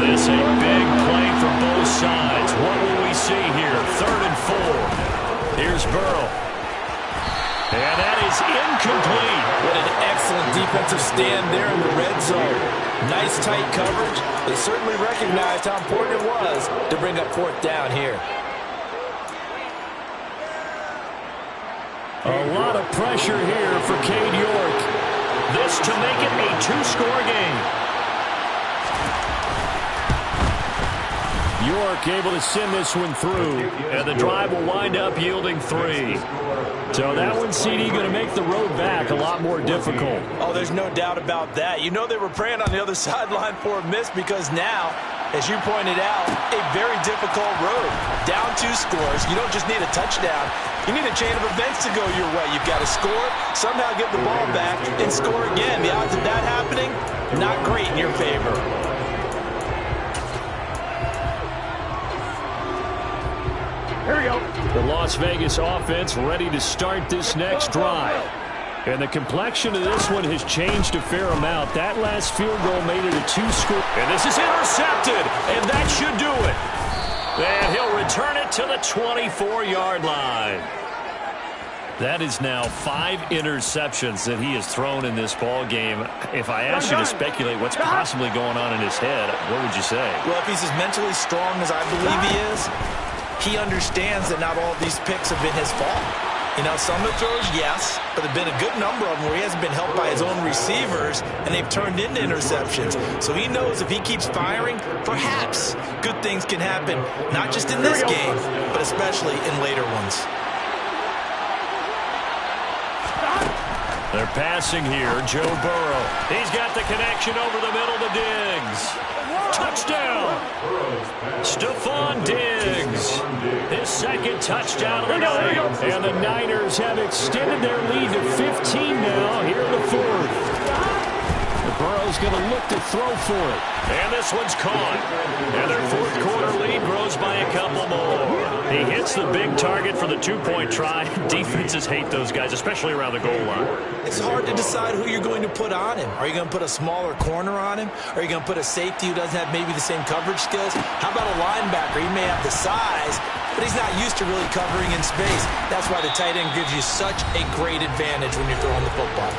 This a big play for both sides. What will we see here? 3rd and 4. Here's Burrow. And that is incomplete. What an excellent defensive stand there in the red zone. Nice tight coverage. They certainly recognized how important it was to bring up 4th down here. A lot of pressure here for Cade York. This to make it a 2-score game. York able to send this one through, and the drive will wind up yielding 3. So that one, CD, going to make the road back a lot more difficult. Oh, there's no doubt about that. You know they were praying on the other sideline for a miss because now, as you pointed out, a very difficult road. Down 2 scores. You don't just need a touchdown. You need a chain of events to go your way. You've got to score, somehow get the ball back, and score again. The odds of that happening, not great in your favor. Here we go. The Las Vegas offense ready to start this next drive. And the complexion of this one has changed a fair amount. That last field goal made it a 2-score. And this is intercepted, and that should do it. And he'll return it to the 24-yard line. That is now 5 interceptions that he has thrown in this ball game. If I asked you to speculate what's possibly going on in his head, what would you say? Well, if he's as mentally strong as I believe he is, he understands that not all of these picks have been his fault. You know, some of the throws, yes, but there have been a good number of them where he hasn't been helped by his own receivers, and they've turned into interceptions. So he knows if he keeps firing, perhaps good things can happen, not just in this game, but especially in later ones. They're passing here. Joe Burrow. He's got the connection over the middle to Diggs. Touchdown. Stephon Diggs. His 2nd touchdown of the night. And the Niners have extended their lead to 15 now here in the 4th. Burrow's going to look to throw for it. And this one's caught. And their 4th quarter lead grows by a couple more. He hits the big target for the 2-point try. Defenses hate those guys, especially around the goal line. It's hard to decide who you're going to put on him. Are you going to put a smaller corner on him? Are you going to put a safety who doesn't have maybe the same coverage skills? How about a linebacker? He may have the size, but he's not used to really covering in space. That's why the tight end gives you such a great advantage when you're throwing the football.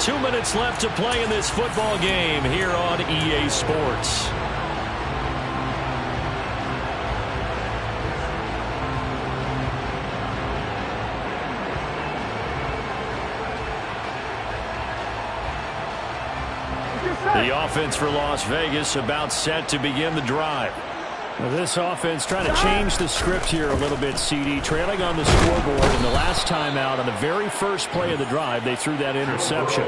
2 minutes left to play in this football game here on EA Sports. The offense for Las Vegas about set to begin the drive. Now this offense trying to change the script here a little bit, CD. Trailing on the scoreboard, and the last time out on the very first play of the drive, they threw that interception.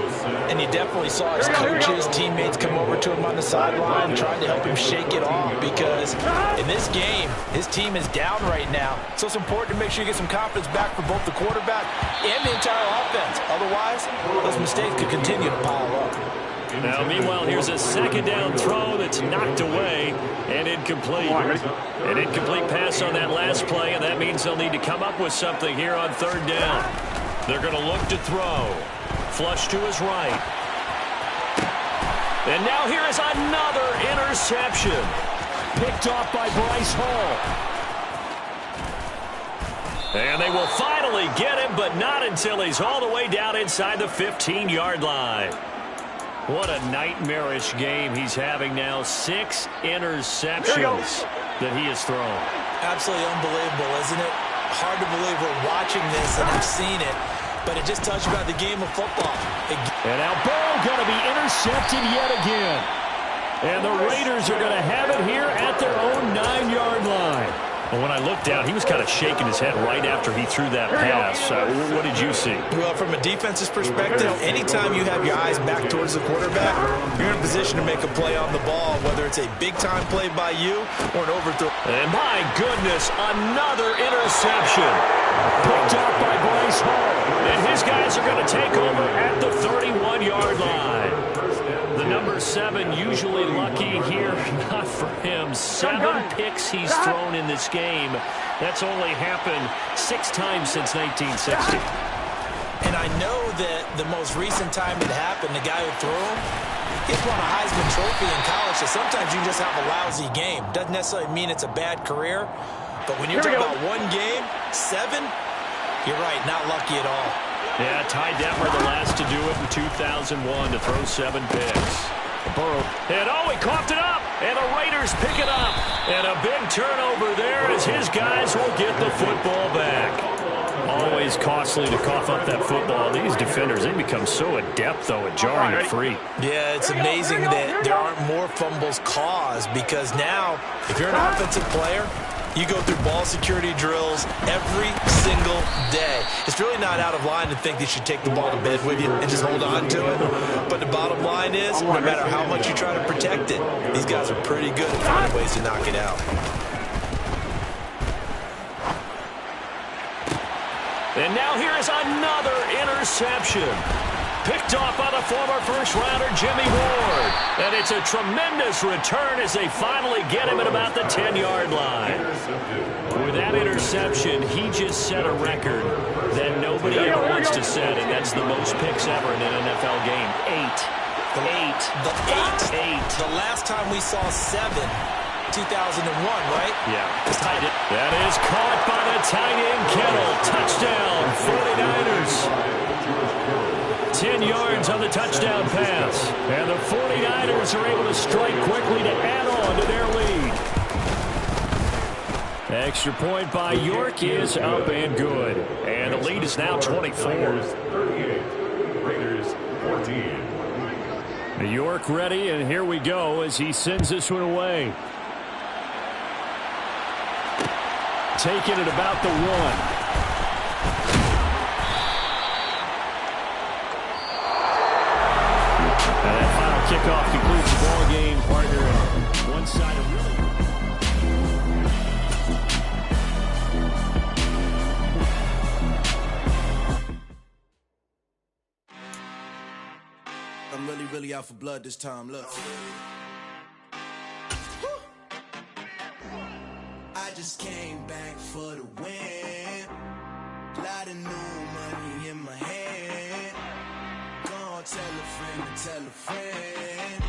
And you definitely saw his coaches, teammates come over to him on the sideline, trying to help him shake it off because in this game, his team is down right now. So it's important to make sure you get some confidence back for both the quarterback and the entire offense. Otherwise, those mistakes could continue to pile up. Now, meanwhile, here's a 2nd down throw that's knocked away and incomplete. An incomplete pass on that last play, and that means they'll need to come up with something here on 3rd down. They're going to look to throw. Flush to his right. And now here is another interception. Picked off by Bryce Hall. And they will finally get him, but not until he's all the way down inside the 15-yard line. What a nightmarish game he's having now. 6 interceptions that he has thrown. Absolutely unbelievable, isn't it? hard to believe we're watching this and have seen it, but it just tells you about the game of football. And now Burrow going to be intercepted yet again. And the Raiders are going to have it here at their own 9-yard line. Well, when I looked down, he was kind of shaking his head right after he threw that pass. What did you see? Well, from a defense's perspective, anytime you have your eyes back towards the quarterback, you're in a position to make a play on the ball, whether it's a big-time play by you or an overthrow. And my goodness, another interception. Picked up by Bryce Hall. And his guys are going to take over at the 31-yard line. The number 7 usually lucky here. Not for him. 7 picks he's thrown in this game. That's only happened 6 times since 1960. And I know that the most recent time it happened, the guy who threw him, he won a Heisman Trophy in college, so sometimes you just have a lousy game. Doesn't necessarily mean it's a bad career, but when you're talking about one game, 7, you're right, not lucky at all. Yeah, Ty Detmer the last to do it in 2001 to throw 7 picks. Burrow. And he coughed it up. And the Raiders pick it up. And a big turnover there as his guys will get the football back. Always costly to cough up that football. These defenders, they become so adept, though, at jarring it free. Yeah, it's amazing that there aren't more fumbles caused because now, if you're an offensive player, you go through ball security drills every single day. It's really not out of line to think that you should take the ball to bed with you and just hold on to it. But the bottom line is, no matter how much you try to protect it, these guys are pretty good at finding ways to knock it out. And now here's another interception. Picked off by the former first-rounder Jimmy Ward. And it's a tremendous return as they finally get him at about the 10-yard line. With that interception, he just set a record that nobody ever wants to set, and that's the most picks ever in an NFL game. 8. The last time we saw 7, 2001, right? Yeah. That is caught by the tight end Kittle. Touchdown, 49ers. 10 yards on the touchdown pass. And the 49ers are able to strike quickly to add on to their lead. Extra point by York is up and good. And the lead is now 24. Raiders 14. York ready, and here we go as he sends this one away. Taking it about the 1. Kickoff concludes the ball game, partner, and one side of really. I'm really out for blood this time. Look. I just came back for the win. Lot of new money in my hand. Gonna tell a friend to tell a friend.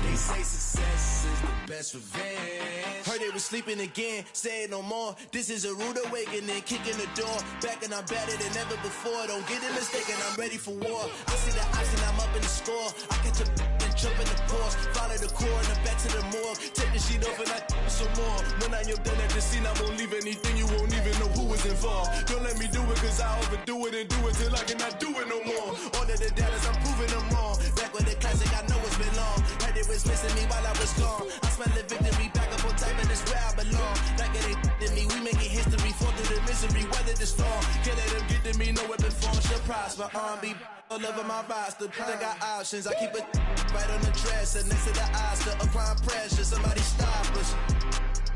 They say success is the best revenge. Heard they was sleeping again, say it no more. This is a rude awakening, kicking the door. Back and I'm better than ever before. Don't get it mistaken, I'm ready for war. I see the option, I'm up in the score. I catch a and jump in the course. Follow the core and the back to the morgue. Take the sheet off and I some more. When I am done at the scene, I won't leave anything. You won't even know who was involved. Don't let me do it, cause I overdo it and do it till I cannot do it no more. All of the doubters, I'm proving them wrong. Back with the classic, I know it's been long. Heard it was missing me while I was gone. I smell the victory, back up on top, and it's where I belong. Like it ain't to me, we making history, fall through the misery, weather the storm. Can't let them get to me, no weapon form should prosper. Be all over my roster, I got options. I keep it right on the dresser, next to the Oscar. Applying pressure, somebody stop us.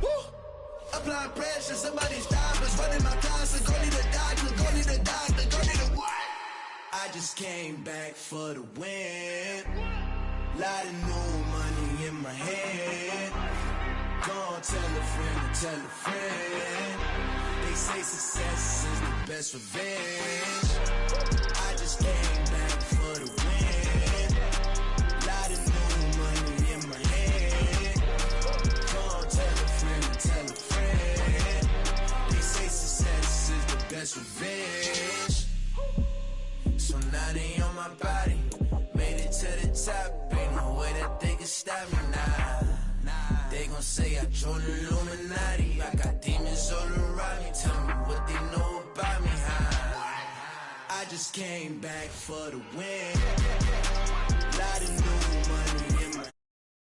Woo! Applying pressure, somebody stop us. Running my closet, go need a doctor, go need a doctor, go need a what? I just came back for the win. Lot of new money in my hand. Gonna tell a friend to tell a friend. They say success is the best revenge. I just came back for the win. Lot of new money in my hand. Gonna tell a friend to tell a friend. They say success is the best revenge. So now they on my body. Made it to the top, ain't no way that they can stop me now. They gon' say I joined the Illuminati. I got demons all around me, tell me what they just came back for the win.